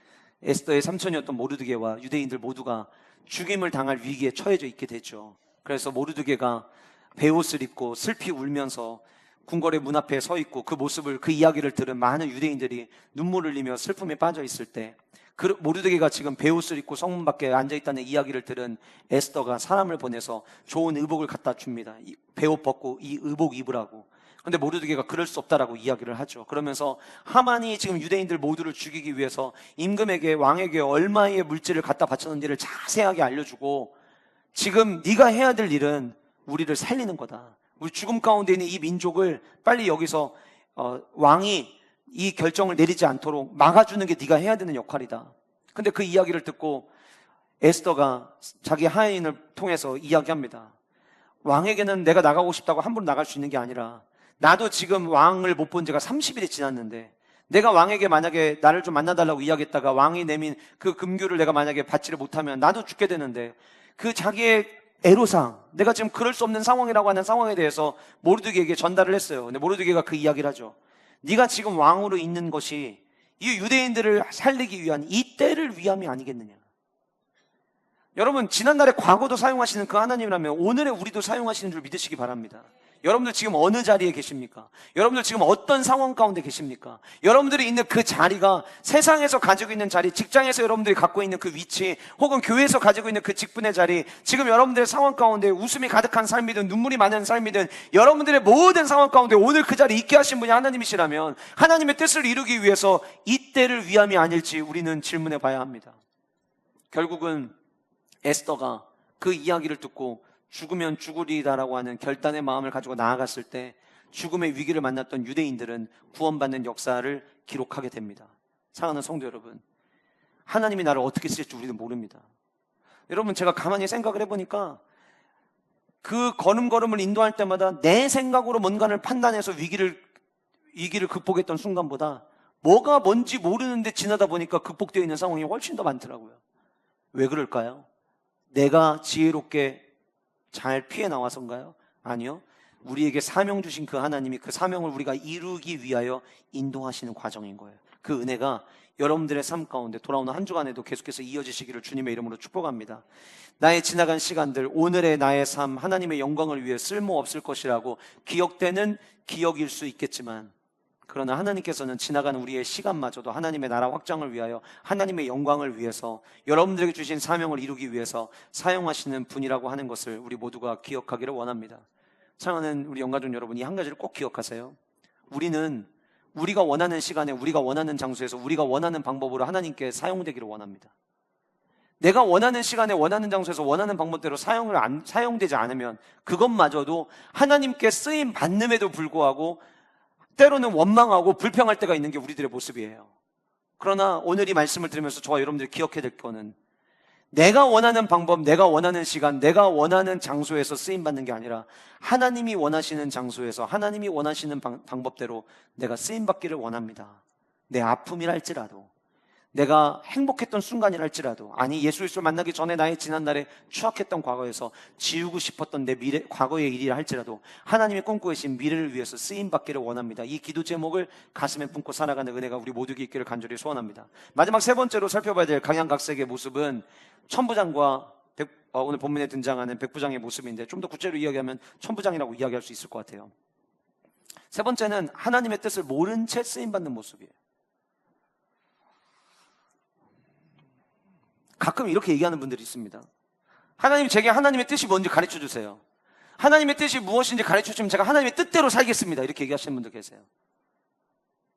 에스더의 삼촌이었던 모르드게와 유대인들 모두가 죽임을 당할 위기에 처해져 있게 되죠. 그래서 모르드게가 베옷을 입고 슬피 울면서 궁궐의 문 앞에 서 있고 그 모습을, 그 이야기를 들은 많은 유대인들이 눈물을 흘리며 슬픔에 빠져 있을 때 그 모르드게가 지금 베옷을 입고 성문 밖에 앉아 있다는 이야기를 들은 에스더가 사람을 보내서 좋은 의복을 갖다 줍니다. 베옷 벗고 이 의복 입으라고. 그런데 모르드게가 그럴 수 없다라고 이야기를 하죠. 그러면서 하만이 지금 유대인들 모두를 죽이기 위해서 임금에게, 왕에게 얼마의 물질을 갖다 바쳤는지를 자세하게 알려주고 지금 네가 해야 될 일은 우리를 살리는 거다. 우리 죽음 가운데 있는 이 민족을 빨리 여기서 왕이 이 결정을 내리지 않도록 막아주는 게 네가 해야 되는 역할이다. 근데 그 이야기를 듣고 에스더가 자기 하인을 통해서 이야기합니다. 왕에게는 내가 나가고 싶다고 함부로 나갈 수 있는 게 아니라 나도 지금 왕을 못 본 지가 30일이 지났는데 내가 왕에게 만약에 나를 좀 만나달라고 이야기했다가 왕이 내민 그 금규를 내가 만약에 받지를 못하면 나도 죽게 되는데 그 자기의 애로사항, 내가 지금 그럴 수 없는 상황이라고 하는 상황에 대해서 모르드게에게 전달을 했어요. 근데 모르드게가 그 이야기를 하죠. 네가 지금 왕으로 있는 것이 이 유대인들을 살리기 위한 이 때를 위함이 아니겠느냐. 여러분 지난날에 과거도 사용하시는 그 하나님이라면 오늘의 우리도 사용하시는 줄 믿으시기 바랍니다. 여러분들 지금 어느 자리에 계십니까? 여러분들 지금 어떤 상황 가운데 계십니까? 여러분들이 있는 그 자리가 세상에서 가지고 있는 자리, 직장에서 여러분들이 갖고 있는 그 위치, 혹은 교회에서 가지고 있는 그 직분의 자리, 지금 여러분들의 상황 가운데 웃음이 가득한 삶이든 눈물이 많은 삶이든 여러분들의 모든 상황 가운데 오늘 그 자리에 있게 하신 분이 하나님이시라면 하나님의 뜻을 이루기 위해서 이 때를 위함이 아닐지 우리는 질문해 봐야 합니다. 결국은 에스더가 그 이야기를 듣고 죽으면 죽으리다라고 하는 결단의 마음을 가지고 나아갔을 때 죽음의 위기를 만났던 유대인들은 구원받는 역사를 기록하게 됩니다. 사랑하는 성도 여러분, 하나님이 나를 어떻게 쓸지 우리는 모릅니다. 여러분 제가 가만히 생각을 해보니까 그 걸음걸음을 인도할 때마다 내 생각으로 뭔가를 판단해서 위기를 극복했던 순간보다 뭐가 뭔지 모르는데 지나다 보니까 극복되어 있는 상황이 훨씬 더 많더라고요. 왜 그럴까요? 내가 지혜롭게 잘 피해 나와서인가요? 아니요. 우리에게 사명 주신 그 하나님이 그 사명을 우리가 이루기 위하여 인도하시는 과정인 거예요. 그 은혜가 여러분들의 삶 가운데 돌아오는 한 주간에도 계속해서 이어지시기를 주님의 이름으로 축복합니다. 나의 지나간 시간들, 오늘의 나의 삶, 하나님의 영광을 위해 쓸모없을 것이라고 기억되는 기억일 수 있겠지만 그러나 하나님께서는 지나가는 우리의 시간마저도 하나님의 나라 확장을 위하여 하나님의 영광을 위해서 여러분들에게 주신 사명을 이루기 위해서 사용하시는 분이라고 하는 것을 우리 모두가 기억하기를 원합니다. 사랑하는 우리 영가족 여러분, 이 한 가지를 꼭 기억하세요. 우리는 우리가 원하는 시간에 우리가 원하는 장소에서 우리가 원하는 방법으로 하나님께 사용되기를 원합니다. 내가 원하는 시간에 원하는 장소에서 원하는 방법대로 사용되지 않으면 그것마저도 하나님께 쓰임 받음에도 불구하고 때로는 원망하고 불평할 때가 있는 게 우리들의 모습이에요. 그러나 오늘 이 말씀을 들으면서 저와 여러분들이 기억해야 될 거는 내가 원하는 방법, 내가 원하는 시간, 내가 원하는 장소에서 쓰임받는 게 아니라 하나님이 원하시는 장소에서 하나님이 원하시는 방법대로 내가 쓰임받기를 원합니다. 내 아픔이랄지라도, 내가 행복했던 순간이랄지라도, 아니 예수 그리스도를 만나기 전에 나의 지난날에 추악했던 과거에서 지우고 싶었던 내 미래, 과거의 일이라 할지라도 하나님이 꿈꾸고 계신 미래를 위해서 쓰임받기를 원합니다. 이 기도 제목을 가슴에 품고 살아가는 은혜가 우리 모두에게 있기를 간절히 소원합니다. 마지막 세 번째로 살펴봐야 될 강양각색의 모습은 천부장과 오늘 본문에 등장하는 백부장의 모습인데, 좀 더 구체로 이야기하면 천부장이라고 이야기할 수 있을 것 같아요. 세 번째는 하나님의 뜻을 모른 채 쓰임받는 모습이에요. 가끔 이렇게 얘기하는 분들이 있습니다. 하나님, 제게 하나님의 뜻이 뭔지 가르쳐 주세요. 하나님의 뜻이 무엇인지 가르쳐 주시면 제가 하나님의 뜻대로 살겠습니다. 이렇게 얘기하시는 분들 계세요.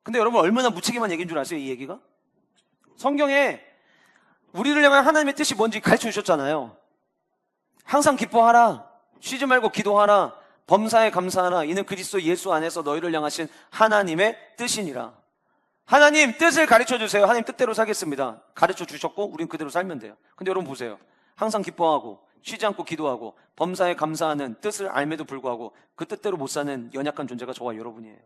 근데 여러분, 얼마나 무책임한 얘기인 줄 아세요, 이 얘기가? 성경에 우리를 향한 하나님의 뜻이 뭔지 가르쳐 주셨잖아요. 항상 기뻐하라, 쉬지 말고 기도하라, 범사에 감사하라, 이는 그리스도 예수 안에서 너희를 향하신 하나님의 뜻이니라. 하나님 뜻을 가르쳐 주세요. 하나님 뜻대로 살겠습니다. 가르쳐 주셨고 우린 그대로 살면 돼요. 근데 여러분 보세요. 항상 기뻐하고 쉬지 않고 기도하고 범사에 감사하는 뜻을 알매도 불구하고 그 뜻대로 못 사는 연약한 존재가 저와 여러분이에요.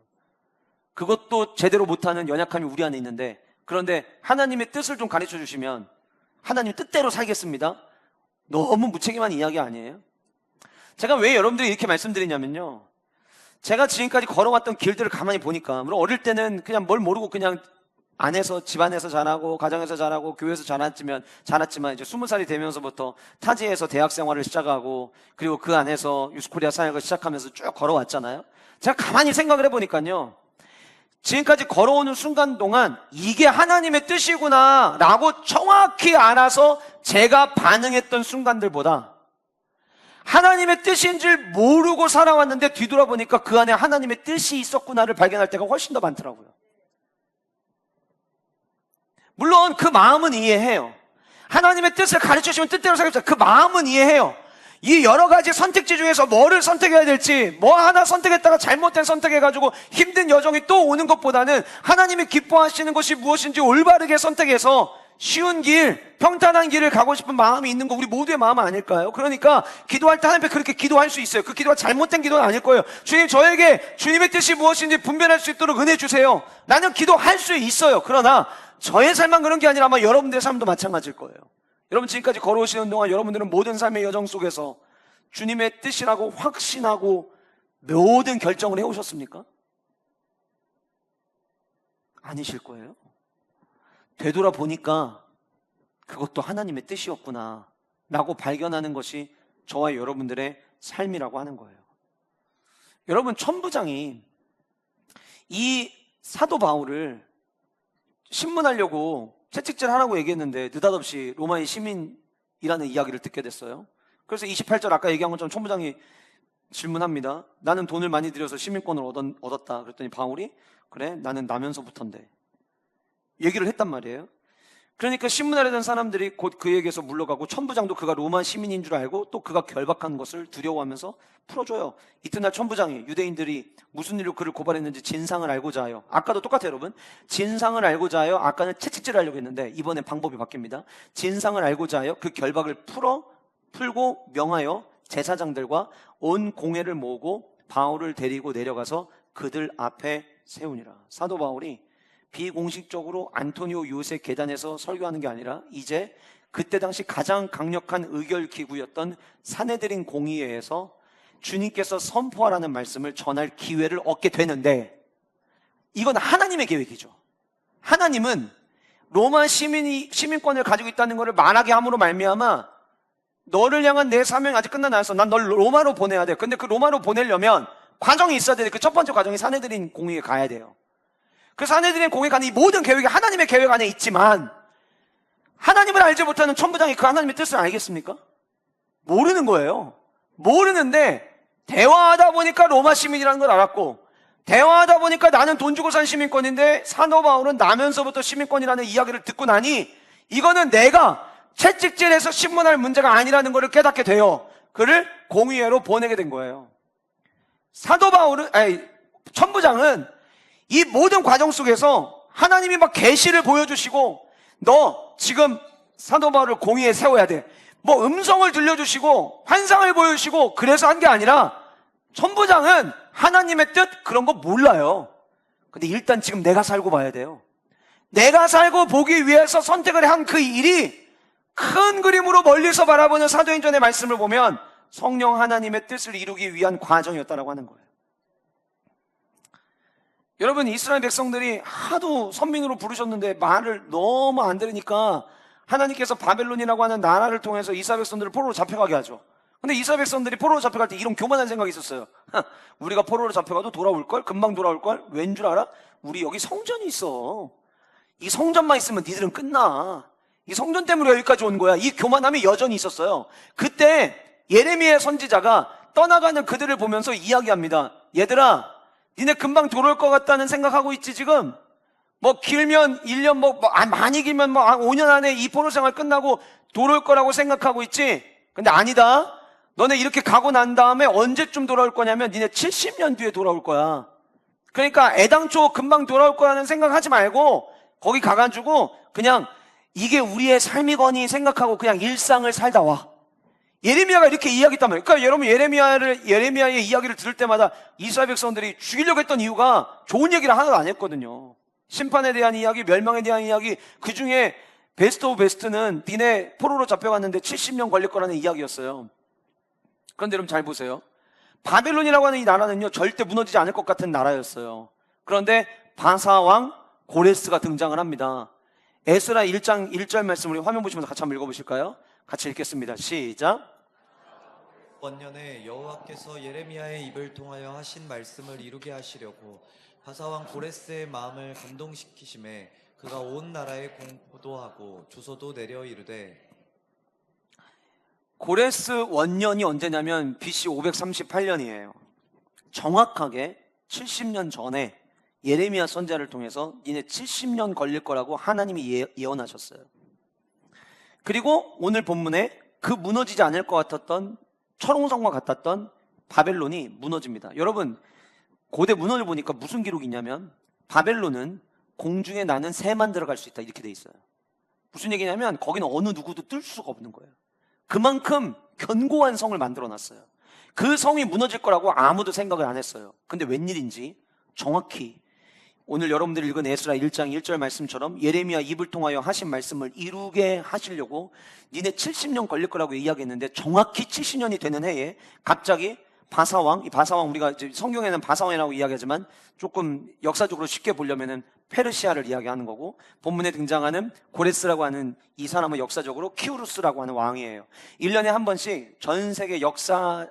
그것도 제대로 못하는 연약함이 우리 안에 있는데, 그런데 하나님의 뜻을 좀 가르쳐 주시면 하나님 뜻대로 살겠습니다. 너무 무책임한 이야기 아니에요? 제가 왜 여러분들이 이렇게 말씀드리냐면요, 제가 지금까지 걸어왔던 길들을 가만히 보니까, 물론 어릴 때는 그냥 뭘 모르고 그냥 안에서, 집안에서 자라고 가정에서 자라고 교회에서 자랐지만 이제 20살이 되면서부터 타지에서 대학 생활을 시작하고, 그리고 그 안에서 유스코리아 사역을 시작하면서 쭉 걸어왔잖아요. 제가 가만히 생각을 해보니까요, 지금까지 걸어오는 순간 동안 이게 하나님의 뜻이구나 라고 정확히 알아서 제가 반응했던 순간들보다 하나님의 뜻인 줄 모르고 살아왔는데 뒤돌아보니까 그 안에 하나님의 뜻이 있었구나를 발견할 때가 훨씬 더 많더라고요. 물론 그 마음은 이해해요. 하나님의 뜻을 가르쳐주시면 뜻대로 살겠다, 그 마음은 이해해요. 이 여러 가지 선택지 중에서 뭐를 선택해야 될지, 뭐 하나 선택했다가 잘못된 선택해가지고 힘든 여정이 또 오는 것보다는 하나님이 기뻐하시는 것이 무엇인지 올바르게 선택해서 쉬운 길, 평탄한 길을 가고 싶은 마음이 있는 거 우리 모두의 마음은 아닐까요? 그러니까 기도할 때 하나님 앞에 그렇게 기도할 수 있어요. 그 기도가 잘못된 기도는 아닐 거예요. 주님, 저에게 주님의 뜻이 무엇인지 분별할 수 있도록 은혜 주세요. 나는 기도할 수 있어요. 그러나 저의 삶만 그런 게 아니라 아마 여러분들의 삶도 마찬가지일 거예요. 여러분, 지금까지 걸어오시는 동안 여러분들은 모든 삶의 여정 속에서 주님의 뜻이라고 확신하고 모든 결정을 해오셨습니까? 아니실 거예요. 되돌아보니까 그것도 하나님의 뜻이었구나 라고 발견하는 것이 저와 여러분들의 삶이라고 하는 거예요. 여러분, 천부장이 이 사도 바울을 신문하려고 채찍질 하라고 얘기했는데 느닷없이 로마의 시민이라는 이야기를 듣게 됐어요. 그래서 28절 아까 얘기한 것처럼 천부장이 질문합니다. 나는 돈을 많이 들여서 시민권을 얻었다. 그랬더니 바울이, 그래, 나는 나면서부터인데, 얘기를 했단 말이에요. 그러니까 신문하려던 사람들이 곧 그에게서 물러가고, 천부장도 그가 로마 시민인 줄 알고 또 그가 결박한 것을 두려워하면서 풀어줘요. 이튿날 천부장이 유대인들이 무슨 일로 그를 고발했는지 진상을 알고자 하여, 아까도 똑같아요 여러분, 진상을 알고자 하여, 아까는 채찍질 하려고 했는데 이번엔 방법이 바뀝니다. 진상을 알고자 하여 그 결박을 풀고 명하여 제사장들과 온 공회를 모으고 바울을 데리고 내려가서 그들 앞에 세우니라. 사도 바울이 비공식적으로 안토니오 요새 계단에서 설교하는 게 아니라 이제 그때 당시 가장 강력한 의결기구였던 사내들인 공의회에서 주님께서 선포하라는 말씀을 전할 기회를 얻게 되는데, 이건 하나님의 계획이죠. 하나님은 로마 시민권을 가지고 있다는 것을 말하게 함으로 말미암아 너를 향한 내 사명이 아직 끝나지 않았어. 난 널 로마로 보내야 돼. 근데 그 로마로 보내려면 과정이 있어야 돼. 그 첫 번째 과정이 사내들인 공의회에 가야 돼요. 그 사내들인 공회에 가는 이 모든 계획이 하나님의 계획 안에 있지만, 하나님을 알지 못하는 천부장이 그 하나님의 뜻을 알겠습니까? 모르는 거예요. 모르는데 대화하다 보니까 로마 시민이라는 걸 알았고, 대화하다 보니까 나는 돈 주고 산 시민권인데 사도 바울은 나면서부터 시민권이라는 이야기를 듣고 나니 이거는 내가 채찍질해서 신문할 문제가 아니라는 것을 깨닫게 돼요. 그를 공의회로 보내게 된 거예요. 천부장은 이 모든 과정 속에서 하나님이 막 계시를 보여주시고, 너 지금 사도 바울을 공의회에 세워야 돼, 뭐 음성을 들려주시고 환상을 보여주시고, 그래서 한 게 아니라 천부장은 하나님의 뜻 그런 거 몰라요. 근데 일단 지금 내가 살고 봐야 돼요. 내가 살고 보기 위해서 선택을 한 그 일이 큰 그림으로 멀리서 바라보는 사도행전의 말씀을 보면 성령 하나님의 뜻을 이루기 위한 과정이었다라고 하는 거예요. 여러분, 이스라엘 백성들이 하도 선민으로 부르셨는데 말을 너무 안 들으니까 하나님께서 바벨론이라고 하는 나라를 통해서 이스라엘 백성들을 포로로 잡혀가게 하죠. 근데 이스라엘 백성들이 포로로 잡혀갈 때 이런 교만한 생각이 있었어요. 우리가 포로로 잡혀가도 돌아올걸? 금방 돌아올걸? 왠 줄 알아? 우리 여기 성전이 있어. 이 성전만 있으면 니들은 끝나. 이 성전 때문에 여기까지 온 거야. 이 교만함이 여전히 있었어요. 그때 예레미야 선지자가 떠나가는 그들을 보면서 이야기합니다. 얘들아, 니네 금방 돌아올 것 같다는 생각하고 있지 지금? 뭐 길면 1년, 많이 길면 5년 안에 이 포로 생활 끝나고 돌아올 거라고 생각하고 있지? 근데 아니다. 너네 이렇게 가고 난 다음에 언제쯤 돌아올 거냐면 니네 70년 뒤에 돌아올 거야. 그러니까 애당초 금방 돌아올 거라는 생각하지 말고 거기 가가지고 그냥 이게 우리의 삶이거니 생각하고 그냥 일상을 살다 와. 예레미야가 이렇게 이야기했단 말이에요. 그러니까 여러분, 예레미야의 이야기를 들을 때마다 이스라엘 백성들이 죽이려고 했던 이유가 좋은 얘기를 하나도 안 했거든요. 심판에 대한 이야기, 멸망에 대한 이야기, 그 중에 베스트 오브 베스트는 니네 포로로 잡혀갔는데 70년 걸릴 거라는 이야기였어요. 그런데 여러분 잘 보세요. 바벨론이라고 하는 이 나라는요, 절대 무너지지 않을 것 같은 나라였어요. 그런데 바사왕 고레스가 등장을 합니다. 에스라 1장 1절 말씀 우리 화면 보시면서 같이 한번 읽어보실까요? 같이 읽겠습니다. 시작. 원년에 여호와께서 예레미야의 입을 통하여 하신 말씀을 이루게 하시려고 바사왕 고레스의 마음을 감동시키심에 그가 온 나라에 공포도 하고 주소도 내려 이르되. 고레스 원년이 언제냐면 BC 538년이에요. 정확하게 70년 전에 예레미야 선지자를 통해서 니네 70년 걸릴 거라고 하나님이 예언하셨어요. 그리고 오늘 본문에 그 무너지지 않을 것 같았던 철옹성과 같았던 바벨론이 무너집니다. 여러분, 고대 문헌을 보니까 무슨 기록이 있냐면 바벨론은 공중에 나는 새만 들어갈 수 있다 이렇게 돼 있어요. 무슨 얘기냐면 거기는 어느 누구도 뜰 수가 없는 거예요. 그만큼 견고한 성을 만들어 놨어요. 그 성이 무너질 거라고 아무도 생각을 안 했어요. 근데 웬일인지 정확히 오늘 여러분들이 읽은 에스라 1장 1절 말씀처럼 예레미야 입을 통하여 하신 말씀을 이루게 하시려고 니네 70년 걸릴 거라고 이야기했는데 정확히 70년이 되는 해에 갑자기 바사왕, 이 바사왕 우리가 이제 성경에는 바사왕이라고 이야기하지만 조금 역사적으로 쉽게 보려면은 페르시아를 이야기하는 거고, 본문에 등장하는 고레스라고 하는 이 사람은 역사적으로 키우루스라고 하는 왕이에요. 1년에 한 번씩 전 세계 역사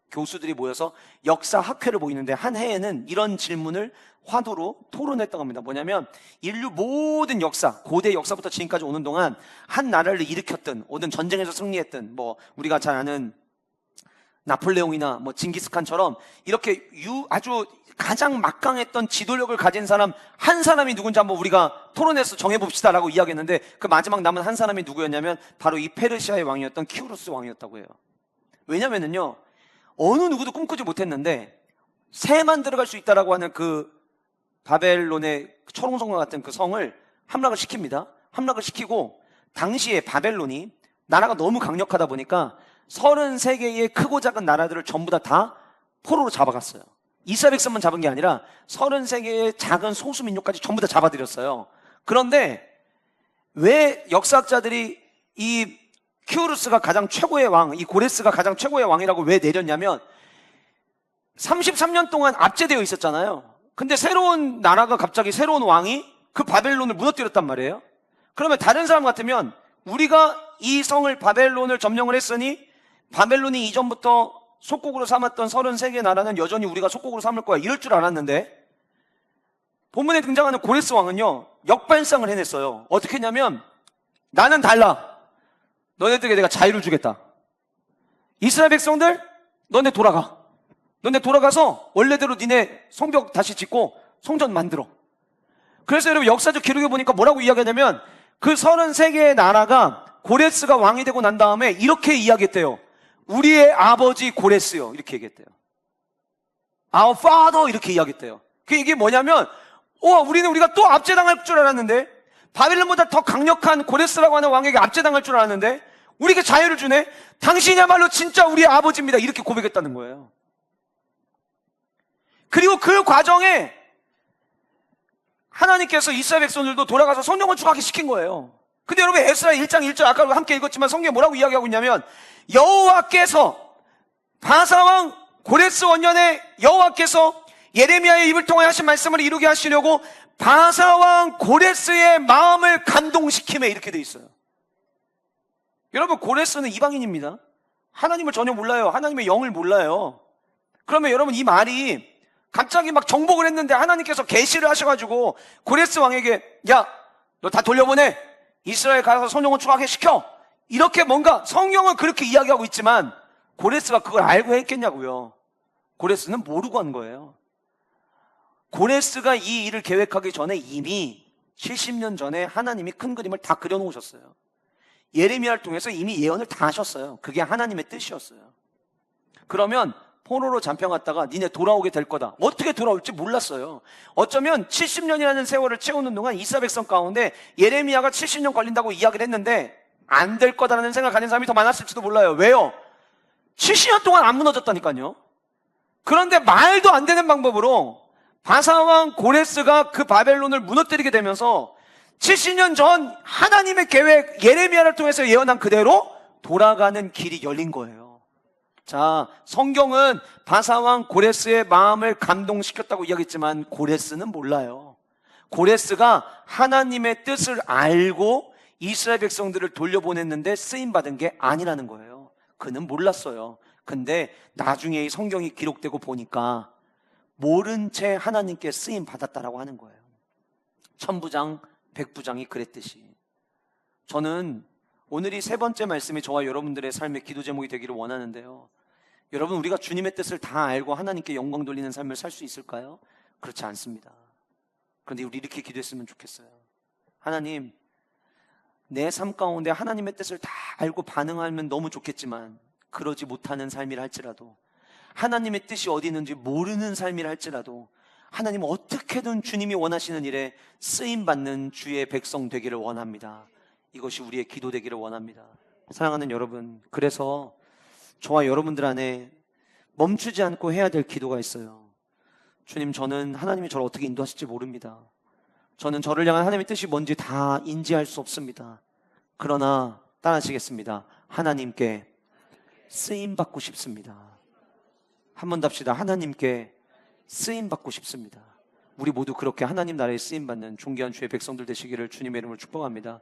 교수들이 모여서 역사 학회를 모이는데 한 해에는 이런 질문을 화두로 토론했다고 합니다. 뭐냐면 인류 모든 역사, 고대 역사부터 지금까지 오는 동안 한 나라를 일으켰든 오든 전쟁에서 승리했든 뭐 우리가 잘 아는 나폴레옹이나 뭐 징기스칸처럼 이렇게 아주 가장 막강했던 지도력을 가진 사람 한 사람이 누군지 한번 우리가 토론해서 정해봅시다라고 이야기했는데 그 마지막 남은 한 사람이 누구였냐면 바로 이 페르시아의 왕이었던 키우루스 왕이었다고 해요. 왜냐면은요, 어느 누구도 꿈꾸지 못했는데 새만 들어갈 수 있다라고 하는 그 바벨론의 철옹성과 같은 그 성을 함락을 시킵니다. 함락을 시키고 당시에 바벨론이 나라가 너무 강력하다 보니까 33개의 크고 작은 나라들을 전부 다 포로로 잡아갔어요. 이스라엘 백성만 잡은 게 아니라 33개의 작은 소수민족까지 전부 다 잡아들였어요. 그런데 왜 역사학자들이 이 키우루스가 가장 최고의 왕, 이 고레스가 가장 최고의 왕이라고 왜 내렸냐면 33년 동안 압제되어 있었잖아요. 근데 새로운 나라가 갑자기 새로운 왕이 그 바벨론을 무너뜨렸단 말이에요. 그러면 다른 사람 같으면 우리가 이 성을 바벨론을 점령을 했으니 바벨론이 이전부터 속국으로 삼았던 33개 나라는 여전히 우리가 속국으로 삼을 거야 이럴 줄 알았는데 본문에 등장하는 고레스 왕은요 역발상을 해냈어요. 어떻게 했냐면 나는 달라. 너네들에게 내가 자유를 주겠다. 이스라엘 백성들 너네 돌아가. 너네 돌아가서 원래대로 니네 성벽 다시 짓고 성전 만들어. 그래서 여러분 역사적 기록에 보니까 뭐라고 이야기하냐면 그 33개의 나라가 고레스가 왕이 되고 난 다음에 이렇게 이야기했대요. 우리의 아버지 고레스요. 이렇게 얘기했대요. Our father 이렇게 이야기했대요. 그 이게 뭐냐면 우리가 또 압제당할 줄 알았는데 바벨론보다 더 강력한 고레스라고 하는 왕에게 압제당할 줄 알았는데 우리에게 자유를 주네. 당신이야말로 진짜 우리의 아버지입니다. 이렇게 고백했다는 거예요. 그리고 그 과정에 하나님께서 이스라엘 백성들도 돌아가서 성령을 축하게 시킨 거예요. 근데 여러분 에스라 1장 1절 아까 함께 읽었지만 성경에 뭐라고 이야기하고 있냐면 여호와께서 바사왕 고레스 원년에 여호와께서 예레미야의 입을 통하여 하신 말씀을 이루게 하시려고 바사왕 고레스의 마음을 감동시키며 이렇게 돼 있어요. 여러분 고레스는 이방인입니다. 하나님을 전혀 몰라요. 하나님의 영을 몰라요. 그러면 여러분 이 말이 갑자기 막 정복을 했는데 하나님께서 계시를 하셔가지고 고레스 왕에게 야 너 다 돌려보내, 이스라엘 가서 성령을 축하게 시켜, 이렇게 뭔가 성경은 그렇게 이야기하고 있지만 고레스가 그걸 알고 했겠냐고요. 고레스는 모르고 한 거예요. 고레스가 이 일을 계획하기 전에 이미 70년 전에 하나님이 큰 그림을 다 그려놓으셨어요. 예레미야를 통해서 이미 예언을 다 하셨어요. 그게 하나님의 뜻이었어요. 그러면 포로로 잡혀갔다가 니네 돌아오게 될 거다. 어떻게 돌아올지 몰랐어요. 어쩌면 70년이라는 세월을 채우는 동안 이스라엘 백성 가운데 예레미야가 70년 걸린다고 이야기를 했는데 안 될 거다라는 생각 가진 사람이 더 많았을지도 몰라요. 왜요? 70년 동안 안 무너졌다니까요. 그런데 말도 안 되는 방법으로 바사왕 고레스가 그 바벨론을 무너뜨리게 되면서 70년 전 하나님의 계획, 예레미야를 통해서 예언한 그대로 돌아가는 길이 열린 거예요. 자, 성경은 바사왕 고레스의 마음을 감동시켰다고 이야기했지만 고레스는 몰라요. 고레스가 하나님의 뜻을 알고 이스라엘 백성들을 돌려보냈는데 쓰임받은 게 아니라는 거예요. 그는 몰랐어요. 근데 나중에 이 성경이 기록되고 보니까 모른 채 하나님께 쓰임 받았다라고 하는 거예요. 천부장, 백부장이 그랬듯이. 저는 오늘이 세 번째 말씀이 저와 여러분들의 삶의 기도 제목이 되기를 원하는데요. 여러분, 우리가 주님의 뜻을 다 알고 하나님께 영광 돌리는 삶을 살 수 있을까요? 그렇지 않습니다. 그런데 우리 이렇게 기도했으면 좋겠어요. 하나님, 내 삶 가운데 하나님의 뜻을 다 알고 반응하면 너무 좋겠지만 그러지 못하는 삶이라 할지라도, 하나님의 뜻이 어디 있는지 모르는 삶이라 할지라도 하나님 어떻게든 주님이 원하시는 일에 쓰임받는 주의 백성 되기를 원합니다. 이것이 우리의 기도 되기를 원합니다. 사랑하는 여러분, 그래서 저와 여러분들 안에 멈추지 않고 해야 될 기도가 있어요. 주님, 저는 하나님이 저를 어떻게 인도하실지 모릅니다. 저는 저를 향한 하나님의 뜻이 뭔지 다 인지할 수 없습니다. 그러나 따라하시겠습니다. 하나님께 쓰임받고 싶습니다. 한 번 더 합시다. 하나님께 쓰임받고 싶습니다. 우리 모두 그렇게 하나님 나라에 쓰임받는 존귀한 주의 백성들 되시기를 주님의 이름으로 축복합니다.